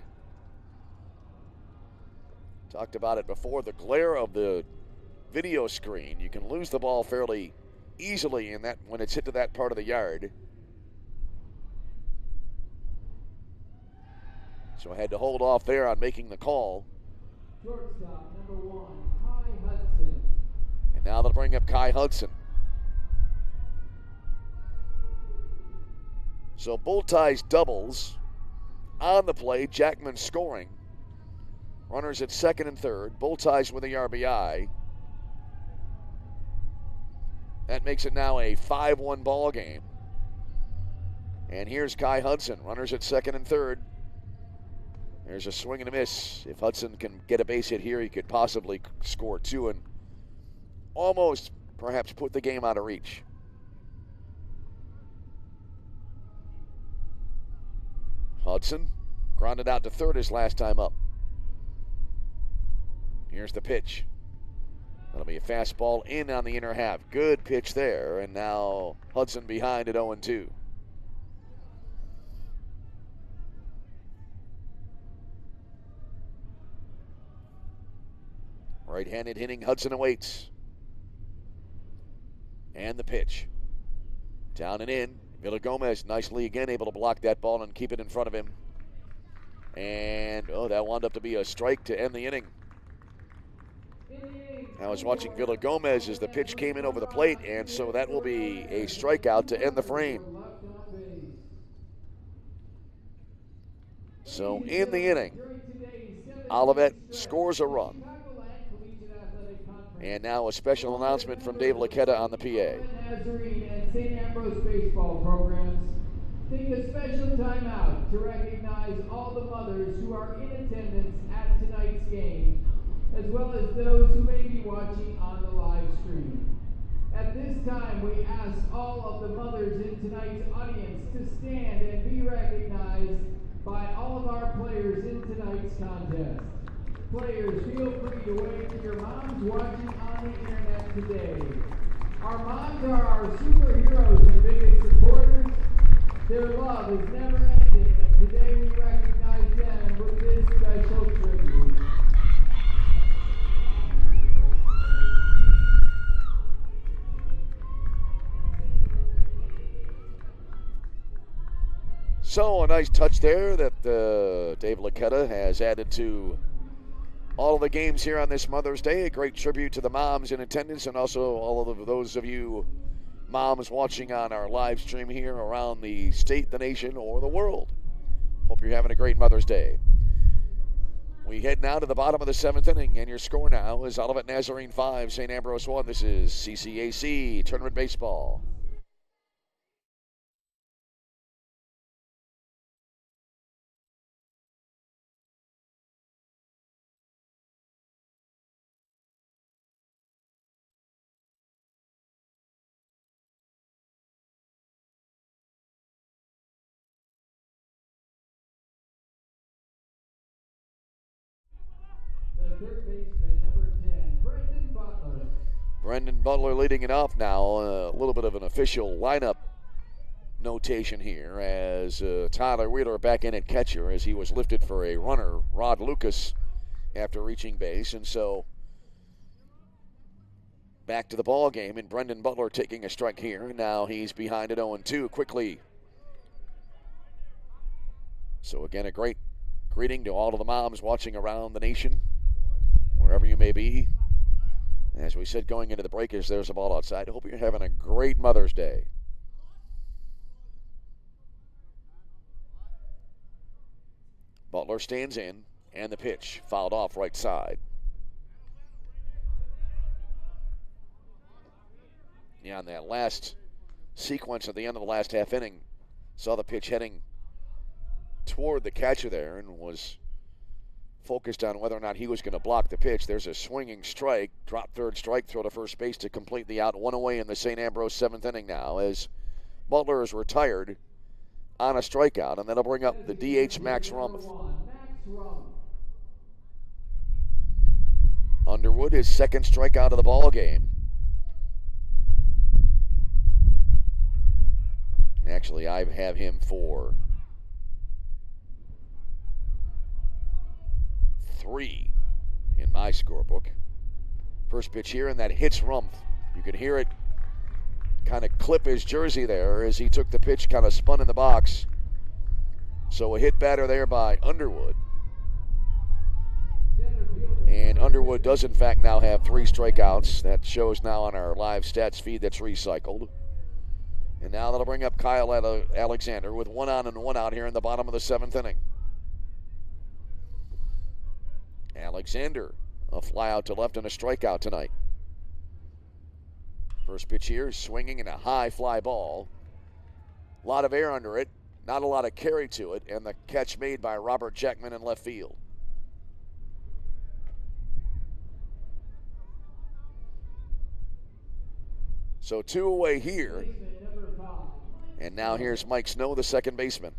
Talked about it before, the glare of the video screen. You can lose the ball fairly easily in that when it's hit to that part of the yard. So I had to hold off there on making the call. Shortstop number 1, Kai Hudson. And now they'll bring up Kai Hudson. So Boltice doubles on the play. Jackman scoring. Runners at second and third. Boltice with the RBI. That makes it now a 5-1 ball game. And here's Kai Hudson. Runners at second and third. There's a swing and a miss. If Hudson can get a base hit here, he could possibly score 2 and almost perhaps put the game out of reach. Hudson grounded out to third his last time up. Here's the pitch. That'll be a fastball in on the inner half. Good pitch there, and now Hudson behind at 0-2. Right-handed hitting Hudson awaits. And the pitch. Down and in. Villagomez nicely again able to block that ball and keep it in front of him. And, that wound up to be a strike to end the inning. I was watching Villagomez as the pitch came in over the plate, and so that will be a strikeout to end the frame. So in the inning, Olivet scores a run. And now a special announcement from Dave Laquetta on the PA. Nazarene and St. Ambrose baseball programs take a special time out to recognize all the mothers who are in attendance at tonight's game, as well as those who may be watching on the live stream. At this time, we ask all of the mothers in tonight's audience to stand and be recognized by all of our players in tonight's contest. Players, feel free to wave to your moms watching on the internet today. Our moms are our superheroes and biggest supporters. Their love is never ending, and today we recognize recognize them with this special tribute. So a nice touch there that Dave Laquetta has added to all of the games here on this Mother's Day. A great tribute to the moms in attendance and also all of those of you moms watching on our live stream here around the state, the nation, or the world. Hope you're having a great Mother's Day. We head now to the bottom of the 7th inning, and your score now is Olivet Nazarene 5, St. Ambrose 1. This is CCAC Tournament Baseball. The third baseman, number 10, Brendan Butler. Brendan Butler leading it off now. A little bit of an official lineup notation here as Tyler Wheeler back in at catcher as he was lifted for a runner, Rod Lucas, after reaching base. And so back to the ball game, and Brendan Butler taking a strike here. Now he's behind at 0-2 quickly. So again, a great greeting to all of the moms watching around the nation, wherever you may be. As we said going into the break, as there's a ball outside, I hope you're having a great Mother's Day. Butler stands in, and the pitch fouled off right side. Yeah, in that last sequence at the end of the last half inning, saw the pitch heading toward the catcher there and was focused on whether or not he was going to block the pitch. There's a swinging strike, drop third strike, throw to first base to complete the out. One away in the St. Ambrose 7th inning now as Butler is retired on a strikeout, and that'll bring up the DH Max Rumpf. Underwood, his second strikeout of the ball game. Actually, I have him for 3 in my scorebook. First pitch here, and that hits Rumpf. You can hear it kind of clip his jersey there as he took the pitch, kind of spun in the box. So a hit batter there by Underwood. And Underwood does in fact now have 3 strikeouts. That shows now on our live stats feed that's recycled. And now that'll bring up Kyle Alexander with 1 on and 1 out here in the bottom of the 7th inning. Alexander, a fly out to left and a strikeout tonight. First pitch here, swinging in a high fly ball. A lot of air under it, not a lot of carry to it, and the catch made by Robert Jackman in left field. So 2 away here. And now here's Mike Snow, the second baseman.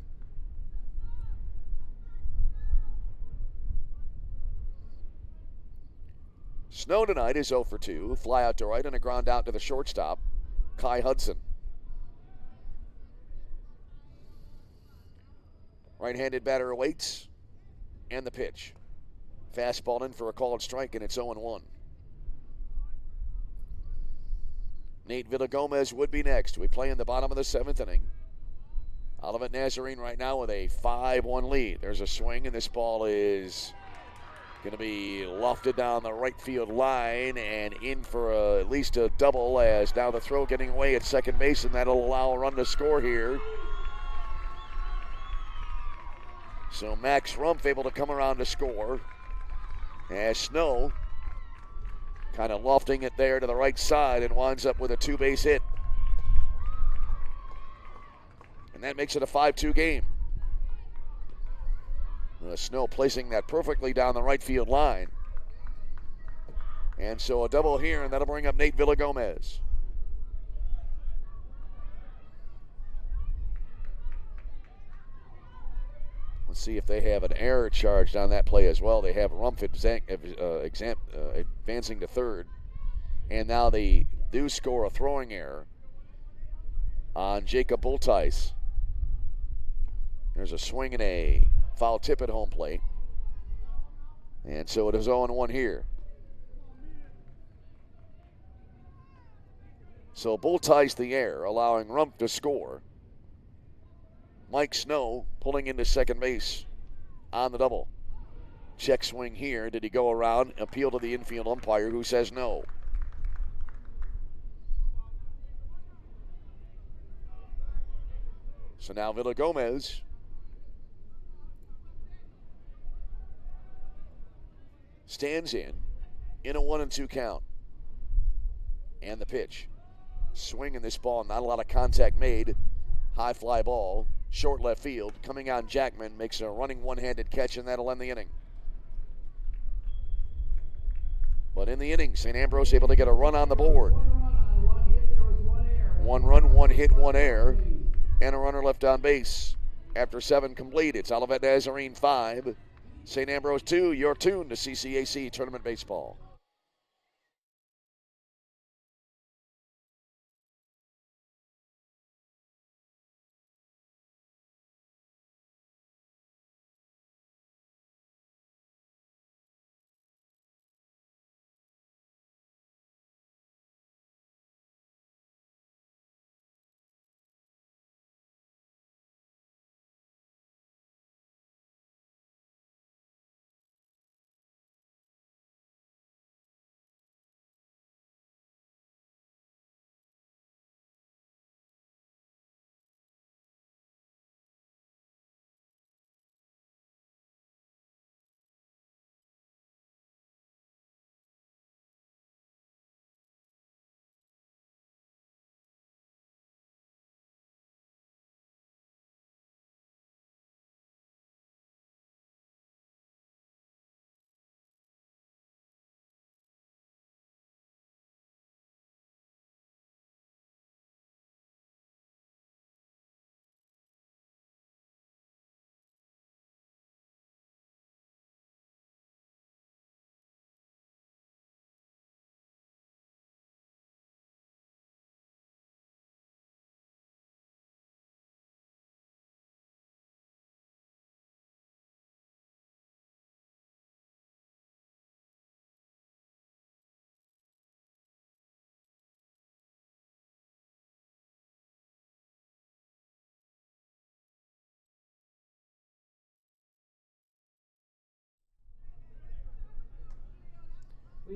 Snow tonight is 0 for 2. Fly out to right and a ground out to the shortstop, Kai Hudson. Right-handed batter awaits, and the pitch. Fastball in for a called strike, and it's 0-1. Nate Villagomez would be next. We play in the bottom of the 7th inning. Olivet Nazarene right now with a 5-1 lead. There's a swing, and this ball is going to be lofted down the right field line and in for at least a double, as now the throw getting away at second base, and that'll allow a run to score here. So Max Rumpf able to come around to score as Snow kind of lofting it there to the right side and winds up with a 2-base hit. And that makes it a 5-2 game. Snow placing that perfectly down the right field line. And so a double here, and that'll bring up Nate Villagomez. Let's see if they have an error charged on that play as well. They have Rumpf advancing to third. And now they do score a throwing error on Jacob Bultice. There's a swing and a foul tip at home plate. And so it is 0-1 here. So Bull ties the air, allowing Rump to score. Mike Snow pulling into second base on the double. Check swing here. Did he go around? Appeal to the infield umpire, who says no. So now Villagomez stands in a 1-2 count. And the pitch. Swing in this ball, not a lot of contact made. High fly ball, short left field. Coming on Jackman, makes a running one-handed catch, and that'll end the inning. But in the inning, St. Ambrose able to get a run on the board. 1 run, 1 hit, 1 error, and a runner left on base. After 7 complete, it's Olivet Nazarene 5, St. Ambrose 2. You're tuned to CCAC Tournament Baseball.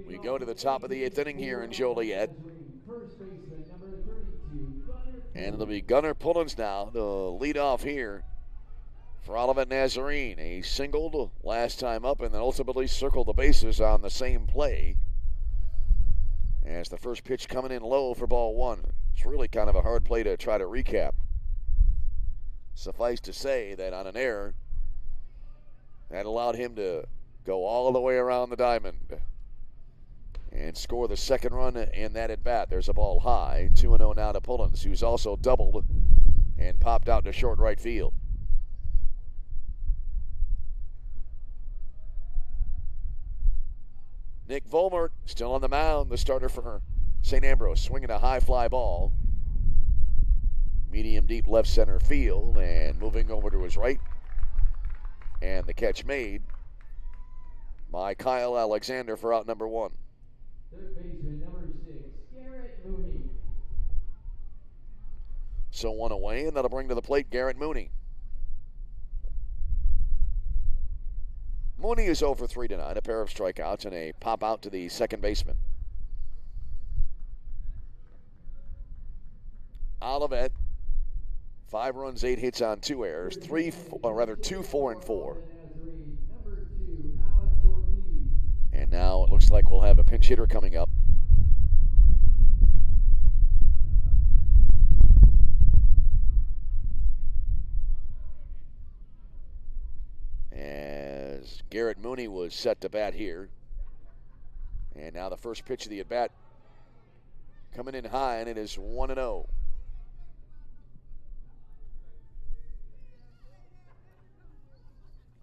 We go to the top of the 8th inning here in Joliet. And it'll be Gunnar Pullins now to lead off here for Olivet Nazarene. He singled last time up and then ultimately circled the bases on the same play. As the first pitch coming in low for ball 1. It's really kind of a hard play to try to recap. Suffice to say that on an error, that allowed him to go all the way around the diamond and score the second run in that at bat. There's a ball high. 2-0 now to Pullins, who's also doubled and popped out to short right field. Nick Volmert still on the mound, the starter for St. Ambrose, swinging a high fly ball. Medium deep left center field and moving over to his right. And the catch made by Kyle Alexander for out number 1. Third baseman, number 6, Garrett Mooney. So 1 away, and that'll bring to the plate Garrett Mooney. Mooney is 0 for 3 tonight, a pair of strikeouts and a pop out to the second baseman. Olivet, 5 runs, 8 hits on 2 errors, 2, 4, and 4. And now it looks like we'll have a pinch hitter coming up. As Garrett Mooney was set to bat here. And now the first pitch of the at-bat coming in high, and it is 1-0.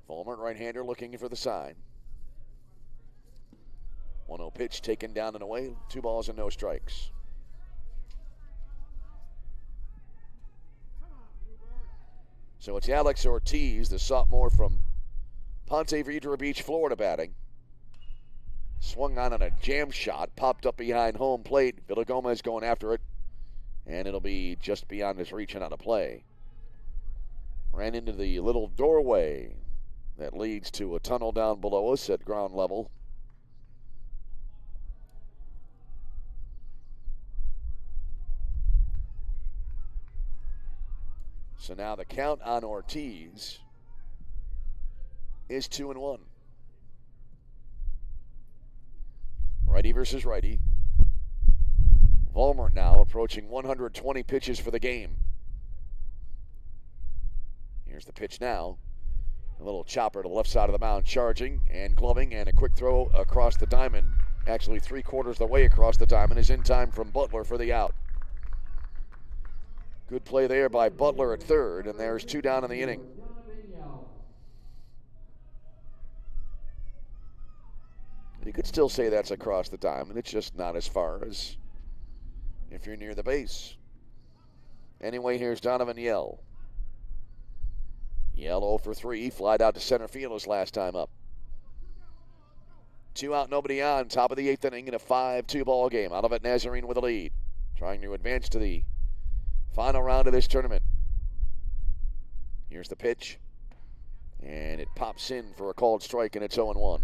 Fulmer, right-hander, looking for the sign. 1-0 pitch taken down and away. 2 balls and no strikes. So it's Alex Ortiz, the sophomore from Ponte Vedra Beach, Florida, batting. Swung on a jam shot, popped up behind home plate. Villagomez going after it, and it'll be just beyond his reach and out of play. Ran into the little doorway that leads to a tunnel down below us at ground level. So now the count on Ortiz is 2-1. Righty versus righty. Vollmer now approaching 120 pitches for the game. Here's the pitch now. A little chopper to the left side of the mound, charging and gloving, and a quick throw across the diamond. Actually, 3/4 of the way across the diamond is in time from Butler for the out. Good play there by Butler at third, and there's 2 down in the inning. You could still say that's across the diamond. It's just not as far as if you're near the base. Anyway, here's Donovan Yell. Yell 0 for 3, flied out to center field his last time up. 2 out, nobody on, top of the 8th inning in a 5-2 ball game. Olivet Nazarene with a lead, trying to advance to the final round of this tournament. Here's the pitch, and it pops in for a called strike, and it's 0-1.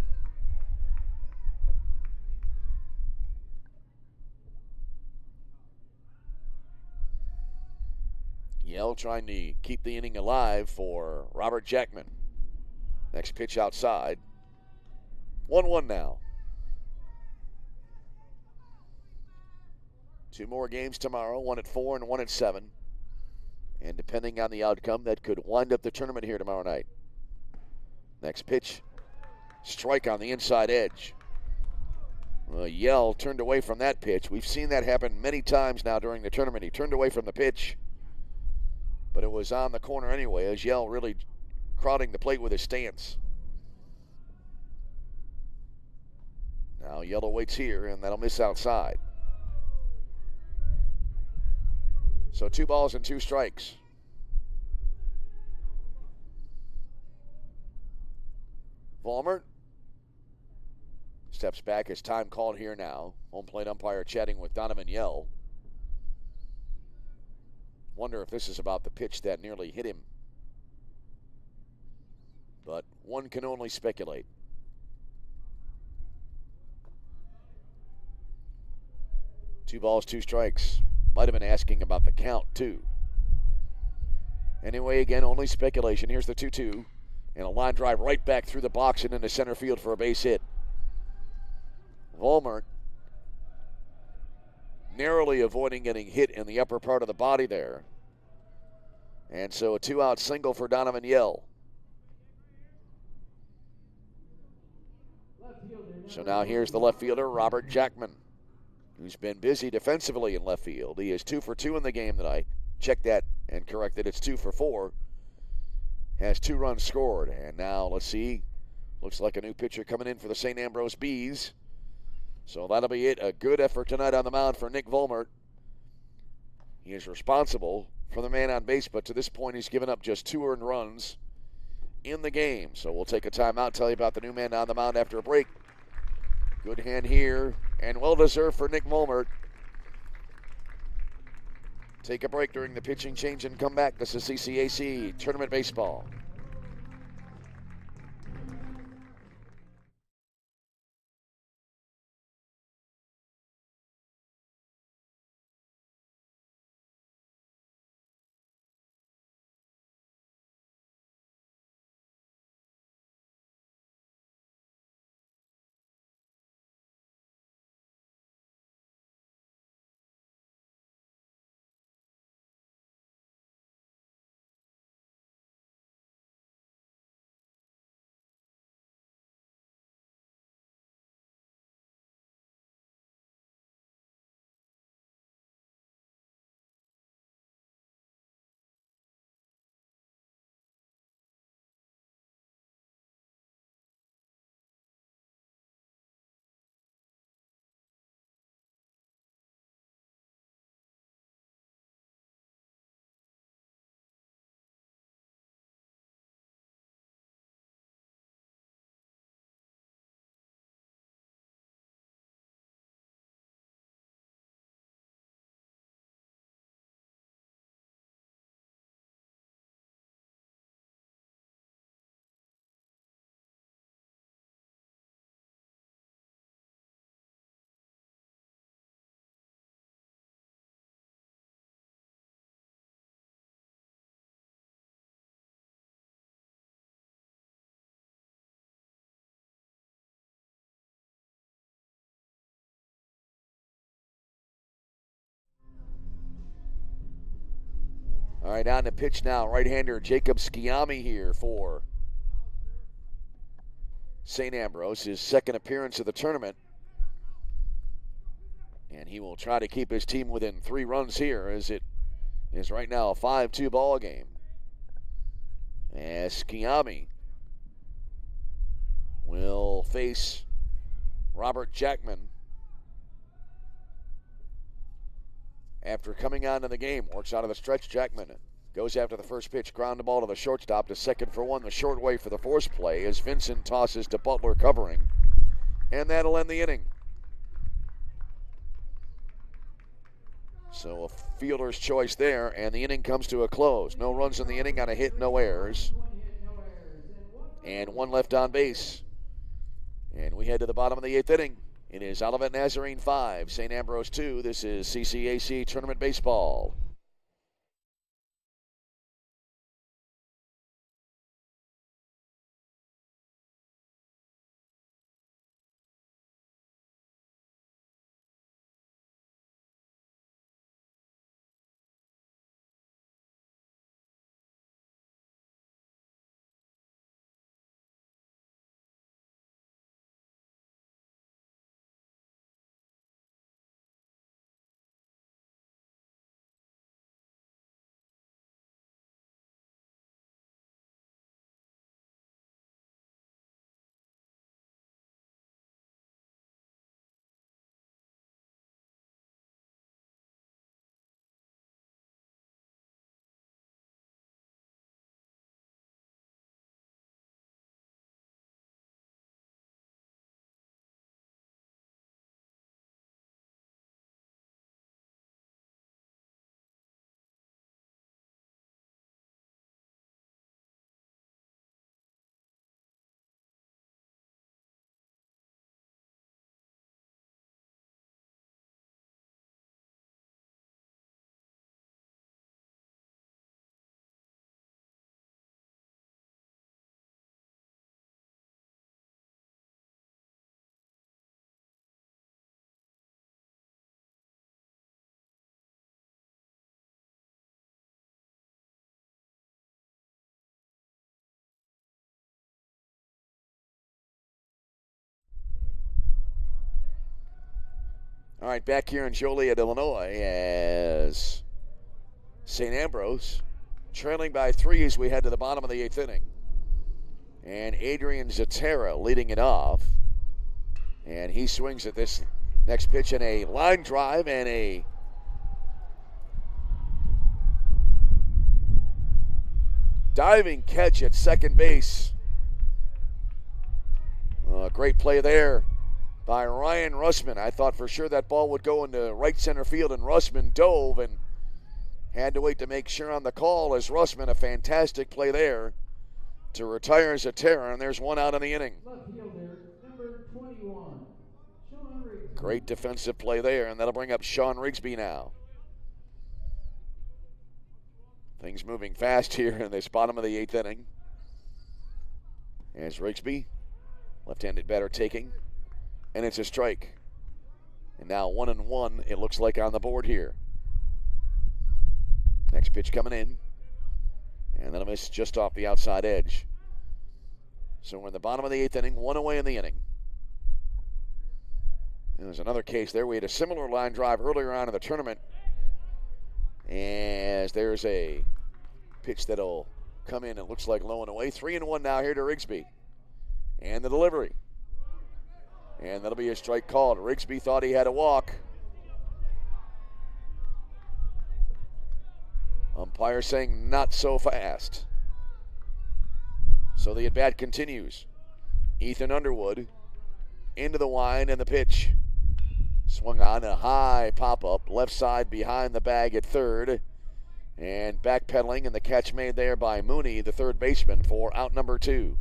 Yell trying to keep the inning alive for Robert Jackman. Next pitch outside. 1-1 now. 2 more games tomorrow, 1 at 4 and 1 at 7. And depending on the outcome, that could wind up the tournament here tomorrow night. Next pitch, strike on the inside edge. Yell turned away from that pitch. We've seen that happen many times now during the tournament. He turned away from the pitch, but it was on the corner anyway, as Yell really crowding the plate with his stance. Now Yell waits here, and that'll miss outside. So 2 balls and 2 strikes. Vollmer steps back as time called here now. Home plate umpire chatting with Donovan Yell. Wonder if this is about the pitch that nearly hit him. But one can only speculate. Two balls, 2 strikes. Might have been asking about the count, too. Anyway, again, only speculation. Here's the 2-2. And a line drive right back through the box and into center field for a base hit. Vollmer narrowly avoiding getting hit in the upper part of the body there. And so a 2-out single for Donovan Yell. So now here's the left fielder, Robert Jackman, who's been busy defensively in left field. He is 2 for 2 in the game tonight. Check that and correct it. It's 2 for 4. Has 2 runs scored. And now let's see. Looks like a new pitcher coming in for the St. Ambrose Bees. So that'll be it. A good effort tonight on the mound for Nick Vollmer. He is responsible for the man on base, but to this point he's given up just 2 earned runs in the game. So we'll take a timeout, tell you about the new man on the mound after a break. Good hand here, and well-deserved for Nick Vollmer. Take a break during the pitching change and come back. This is CCAC Tournament Baseball. All right, on the pitch now, right-hander Jacob Sciami here for St. Ambrose, his second appearance of the tournament. And he will try to keep his team within 3 runs here, as it is right now a 5-2 ball game. As Sciami will face Robert Jackman after coming onto the game. Works out of the stretch. Jackman goes after the first pitch. Ground the ball to the shortstop to second for 1. The short way for the force play as Vincent tosses to Butler covering. And that'll end the inning. So a fielder's choice there, and the inning comes to a close. No runs in the inning on a hit, no errors. And 1 left on base. And we head to the bottom of the 8th inning. It is Olivet Nazarene 5, St. Ambrose 2. This is CCAC Tournament Baseball. All right, back here in Joliet, Illinois, as St. Ambrose trailing by 3 as we head to the bottom of the 8th inning. And Adrian Zatera leading it off. And he swings at this next pitch in a line drive and a diving catch at second base. Great play there by Ryan Russman. I thought for sure that ball would go into right center field, and Russman dove and had to wait to make sure on the call as Russman, a fantastic play there to retire Zatera, and there's 1 out in the inning. Left fielder, number 21, Sean Rigsby. Great defensive play there, and that'll bring up Sean Rigsby now. Things moving fast here in this bottom of the 8th inning. As Rigsby, left-handed batter taking, and it's a strike. And now 1-1, it looks like on the board here. Next pitch coming in, and that'll miss just off the outside edge. So we're in the bottom of the 8th inning, 1 away in the inning. And there's another case there. We had a similar line drive earlier on in the tournament, as there's a pitch that'll come in. It looks like low and away. 3-1 now here to Rigsby. And the delivery. And that'll be a strike called. Rigsby thought he had a walk. Umpire saying not so fast. So the at-bat continues. Ethan Underwood into the wind and the pitch. Swung on a high pop-up, left side behind the bag at third. And backpedaling, and the catch made there by Mooney, the third baseman, for out number 2.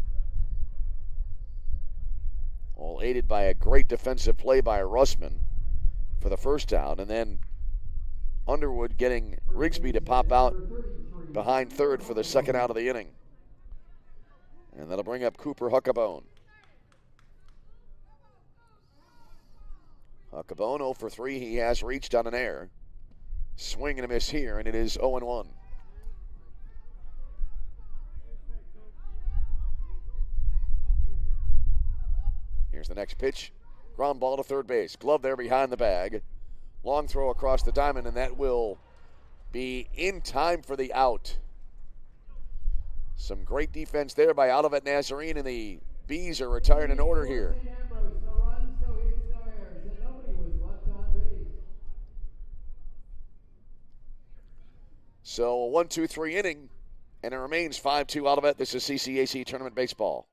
All aided by a great defensive play by Russman for the first out. And then Underwood getting Rigsby to pop out behind third for the second out of the inning. And that'll bring up Cooper Huckabone. Huckabone 0 for 3. He has reached on an error. Swing and a miss here, and it is 0-1. the next pitch. Ground ball to third base. Glove there behind the bag. Long throw across the diamond, and that will be in time for the out. Some great defense there by Olivet Nazarene, and the Bees are retired in order here. Ambrose, no runs, no hits, no errors, and nobody was left on base. So a 1-2-3 inning, and it remains 5-2 Olivet. This is CCAC Tournament Baseball.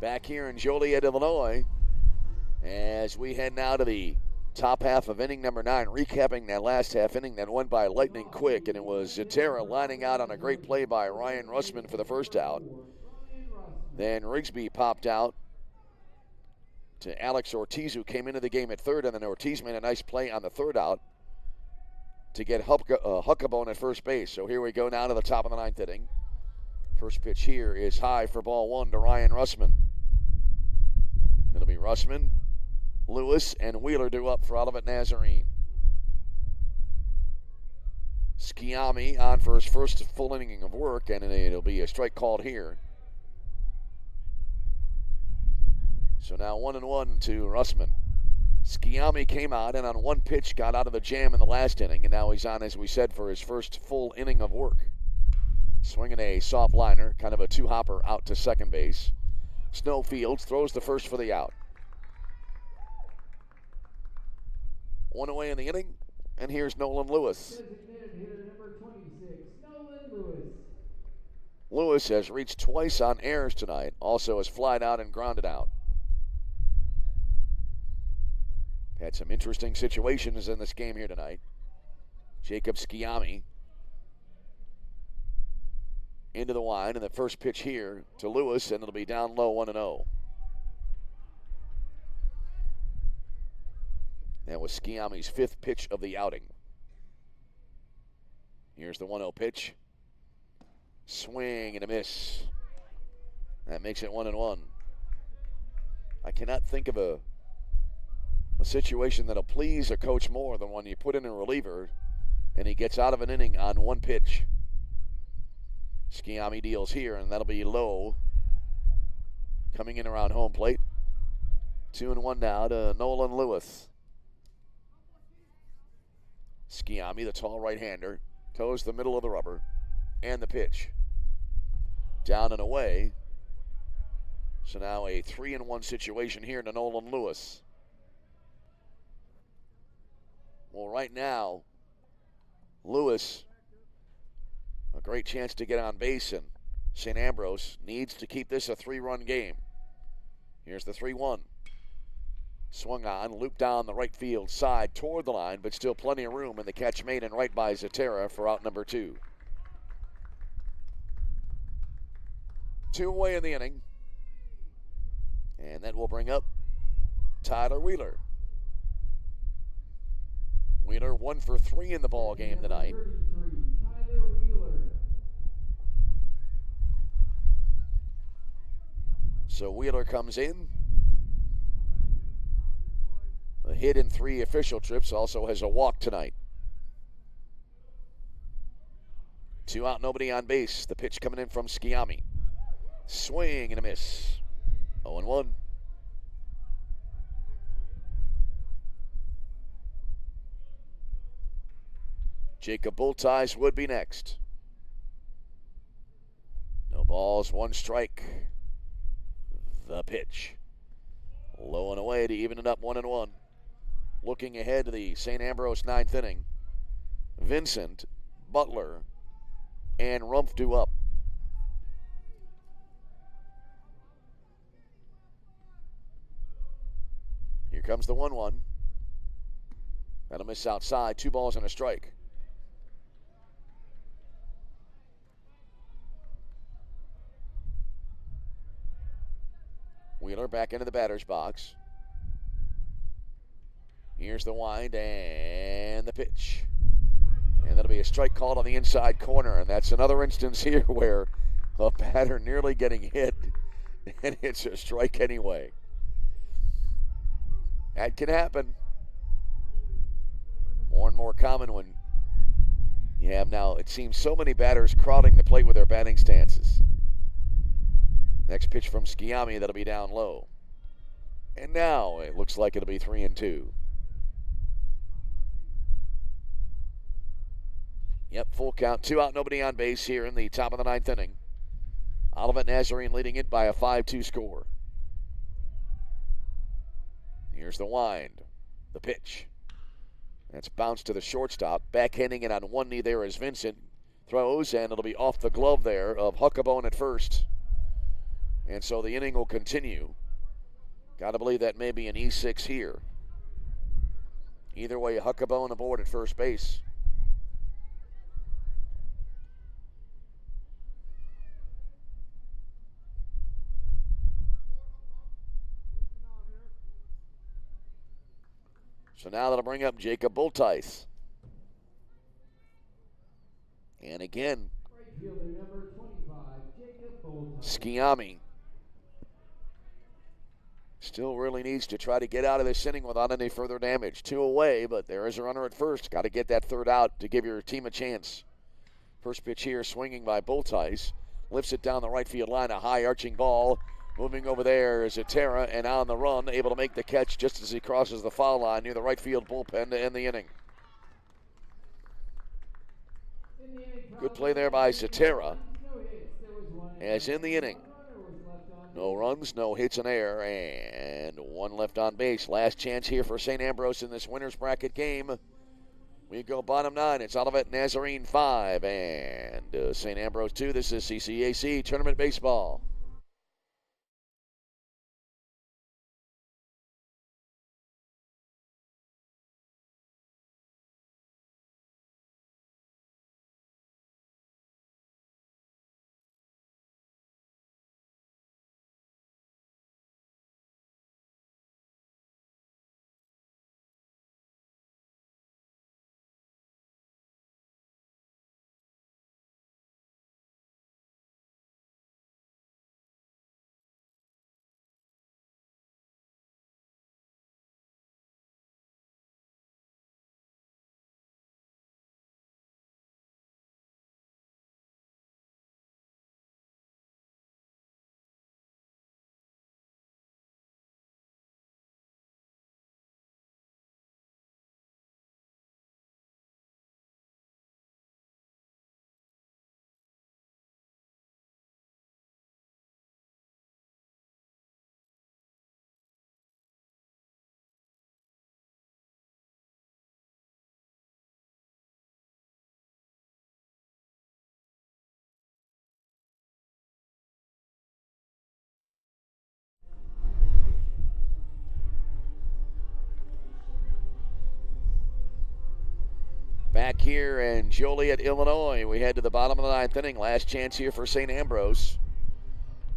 Back here in Joliet, Illinois, as we head now to the top half of inning number 9, recapping that last half inning that went by lightning quick, and it was Zatera lining out on a great play by Ryan Russman for the first out. Then Rigsby popped out to Alex Ortiz, who came into the game at third, and then Ortiz made a nice play on the third out to get Huckabone at first base. So here we go now to the top of the 9th inning. First pitch here is high for ball 1 to Ryan Russman. It'll be Russman, Lewis, and Wheeler due up for Olivet Nazarene. Sciammi on for his first full inning of work, and it'll be a strike called here. So now 1-1 to Russman. Sciammi came out and on one pitch got out of the jam in the last inning, and now he's on, as we said, for his first full inning of work. Swinging a soft liner, kind of a two-hopper out to second base. Snowfields throws the first for the out. 1 away in the inning, and here's Nolan Lewis. Designated hitter number 26, Nolan Lewis. Lewis has reached twice on errors tonight, also has flied out and grounded out. Had some interesting situations in this game here tonight. Jacob Sciammi into the line, and the first pitch here to Lewis, and it'll be down low, 1-0. That was Sciammi's 5th pitch of the outing. Here's the 1-0 pitch. Swing and a miss. That makes it 1-1. I cannot think of a situation that'll please a coach more than when you put in a reliever and he gets out of an inning on one pitch. Sciammi deals here, and that'll be low. Coming in around home plate. 2-1 now to Nolan Lewis. Sciammi, the tall right-hander, toes the middle of the rubber, and the pitch. Down and away. So now a 3-1 situation here to Nolan Lewis. Well, right now, Lewis, a great chance to get on base, and St. Ambrose needs to keep this a 3-run game. Here's the 3-1. Swung on, looped down the right field side toward the line, but still plenty of room, and the catch made and right by Zatera for out number 2. 2 away in the inning. And that will bring up Tyler Wheeler. Wheeler 1 for 3 in the ball game tonight. Tyler Wheeler. So Wheeler comes in. A hit in 3 official trips, also has a walk tonight. 2 out, nobody on base. The pitch coming in from Sciammi. Swing and a miss. 0-1. Jacob Bultice would be next. No balls, 1 strike. The pitch. Low and away to even it up, 1-1. looking ahead to the St. Ambrose ninth inning. Vincent, Butler, and Rumpf due up. Here comes the 1-1. That'll miss outside. 2 balls and a strike. Wheeler back into the batter's box. Here's the wind and the pitch. And that'll be a strike called on the inside corner. And that's another instance here where a batter nearly getting hit, and it's a strike anyway. That can happen. More and more common when you have now, it seems, so many batters crowding the plate with their batting stances. Next pitch from Sciammi, that'll be down low. And now it looks like it'll be 3-2. Yep, full count. 2 out, nobody on base here in the top of the 9th inning. Olivet Nazarene leading it by a 5-2 score. Here's the wind. The pitch. That's bounced to the shortstop. Backhanding it on one knee there as Vincent throws, and it'll be off the glove there of Huckabone at first. And so the inning will continue. Got to believe that may be an E6 here. Either way, Huckabone aboard at first base. So now that'll bring up Jacob Bultice. And again, Sciammi still really needs to try to get out of this inning without any further damage. 2 away, but there is a runner at first. Got to get that third out to give your team a chance. First pitch here, swinging by Bultice. Lifts it down the right field line, a high arching ball. Moving over there is Zatara, and on the run, able to make the catch just as he crosses the foul line near the right field bullpen to end the inning. Good play there by Zatara. As in the inning, no runs, no hits in air, and 1 left on base. Last chance here for St. Ambrose in this winner's bracket game. We go bottom 9. It's Olivet Nazarene 5 and St. Ambrose 2. This is CCAC Tournament Baseball. Back here in Joliet, Illinois, we head to the bottom of the 9th inning. Last chance here for St. Ambrose.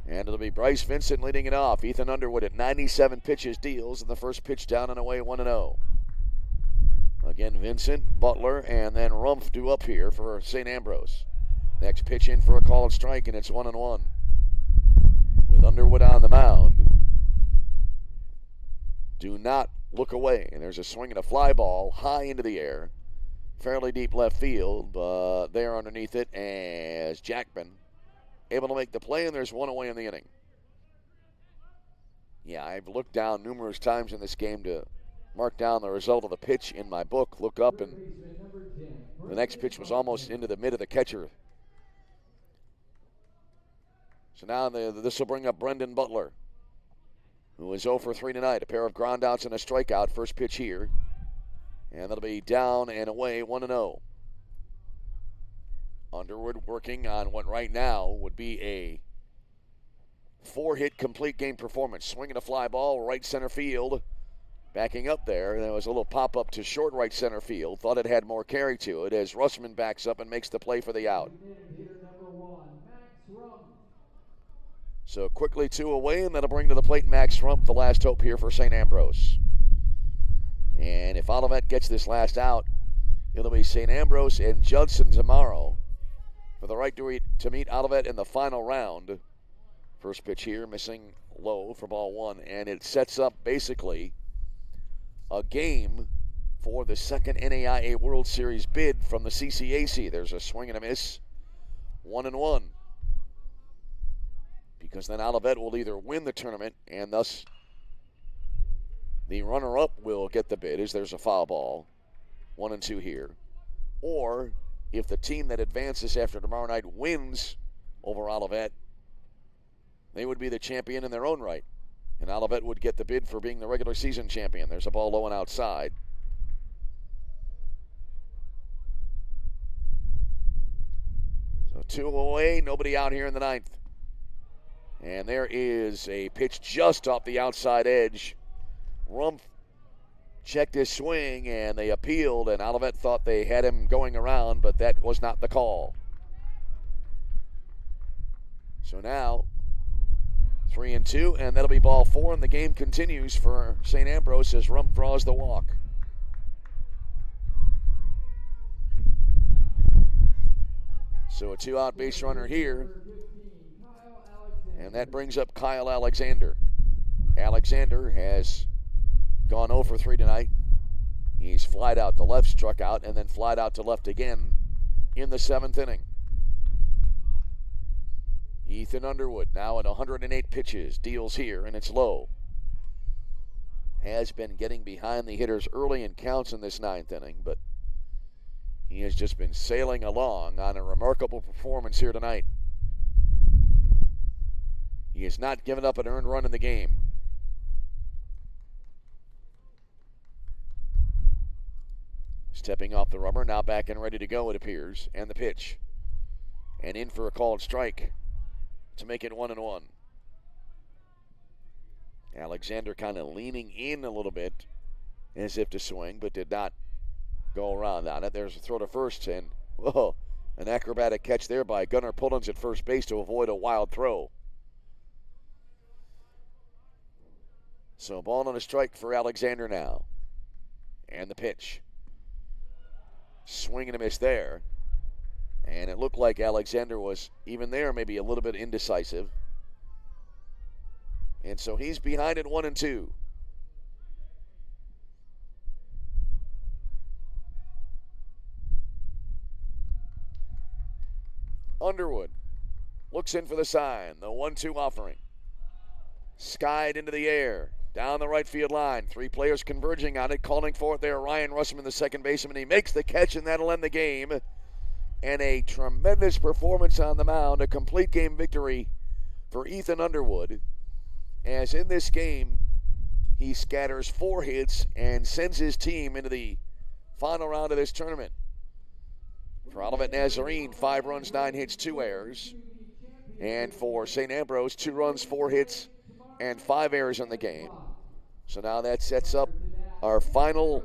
And it'll be Bryce Vincent leading it off. Ethan Underwood at 97 pitches deals, and the first pitch down and away 1-0. Again, Vincent, Butler, and then Rumpf due up here for St. Ambrose. Next pitch in for a called strike, and it's 1-1. With Underwood on the mound. Do not look away. And there's a swing and a fly ball high into the air. Fairly deep left field, but there underneath it as Jackman able to make the play, and there's 1 away in the inning. Yeah, I've looked down numerous times in this game to mark down the result of the pitch in my book. Look up, and the next pitch was almost into the mid of the catcher. So now this will bring up Brendan Butler, who is 0 for 3 tonight. A pair of groundouts and a strikeout. First pitch here. And that'll be down and away, 1-0. Underwood working on what right now would be a 4-hit complete game performance. Swinging a fly ball, right center field. Backing up there, there was a little pop-up to short right center field. Thought it had more carry to it as Russman backs up and makes the play for the out. So quickly 2 away, and that'll bring to the plate Max Rump, the last hope here for St. Ambrose. And if Olivet gets this last out, it'll be St. Ambrose and Judson tomorrow for the right to meet Olivet in the final round. First pitch here, missing low for ball 1, and it sets up basically a game for the second NAIA World Series bid from the CCAC. There's a swing and a miss, 1-1. Because then Olivet will either win the tournament, and thus the runner-up will get the bid as there's a foul ball, 1-2 here. Or if the team that advances after tomorrow night wins over Olivet, they would be the champion in their own right. And Olivet would get the bid for being the regular season champion. There's a ball low and outside. So 2 away, nobody out here in the 9th. And there is a pitch just off the outside edge. Rumpf checked his swing, and they appealed, and Olivet thought they had him going around, but that was not the call. So now 3-2, and that'll be ball 4, and the game continues for St. Ambrose as Rumpf draws the walk. So a 2-out base runner here, and that brings up Kyle Alexander. Alexander has gone 0 for 3 tonight. He's flied out to left, struck out, and then flied out to left again in the 7th inning. Ethan Underwood now at 108 pitches, deals here, and it's low. Has been getting behind the hitters early in counts in this 9th inning, but he has just been sailing along on a remarkable performance here tonight. He has not given up an earned run in the game. Stepping off the rubber, now back and ready to go, it appears. And the pitch. And in for a called strike to make it 1-1. Alexander kind of leaning in a little bit as if to swing, but did not go around on it. There's a throw to first, and whoa, an acrobatic catch there by Gunnar Pullins at first base to avoid a wild throw. So ball on a strike for Alexander now. And the pitch. Swing and a miss there. And it looked like Alexander was, even there, maybe a little bit indecisive. And so he's behind at 1-2. Underwood looks in for the sign. The 1-2 offering. Skied into the air. Down the right field line. 3 players converging on it. Calling for it there. Ryan Russman, the second baseman. He makes the catch, and that'll end the game. And a tremendous performance on the mound. A complete game victory for Ethan Underwood. As in this game, he scatters 4 hits and sends his team into the final round of this tournament. For Olivet Nazarene, 5 runs, 9 hits, 2 errors. And for St. Ambrose, 2 runs, 4 hits, and 5 errors in the game. So now that sets up our final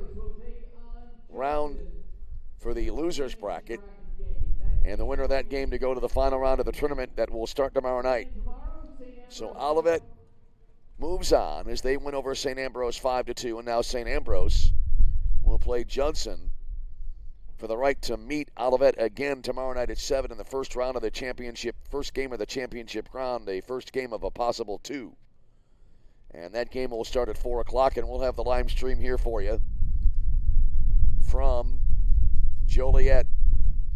round for the losers bracket. And the winner of that game to go to the final round of the tournament that will start tomorrow night. So Olivet moves on as they win over St. Ambrose 5-2. And now St. Ambrose will play Judson for the right to meet Olivet again tomorrow night at 7 in the first round of the championship, first game of the championship round, the first game of a possible 2. And that game will start at 4 o'clock, and we'll have the live stream here for you from Joliet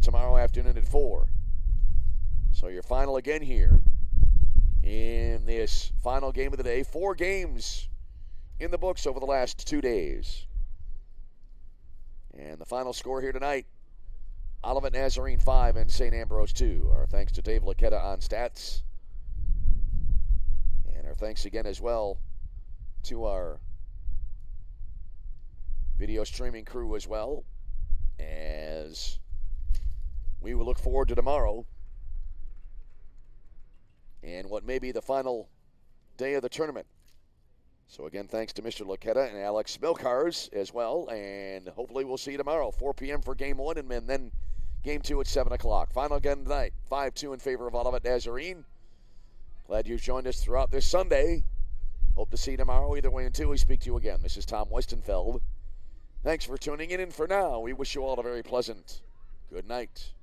tomorrow afternoon at 4. So your final again here in this final game of the day. 4 games in the books over the last 2 days. And the final score here tonight, Olivet Nazarene 5 and St. Ambrose 2. Our thanks to Dave Laquetta on stats. And our thanks again as well to our video streaming crew as well, as we will look forward to tomorrow and what may be the final day of the tournament. So again, thanks to Mr. Luqueta and Alex Milcars as well, and hopefully we'll see you tomorrow, 4 p.m. for Game 1, and then Game 2 at 7 o'clock. Final again tonight, 5-2 in favor of Olivet Nazarene. Glad you've joined us throughout this Sunday. Hope to see you tomorrow. Either way, until we speak to you again, this is Tom Westenfeld. Thanks for tuning in, and for now, we wish you all a very pleasant good night.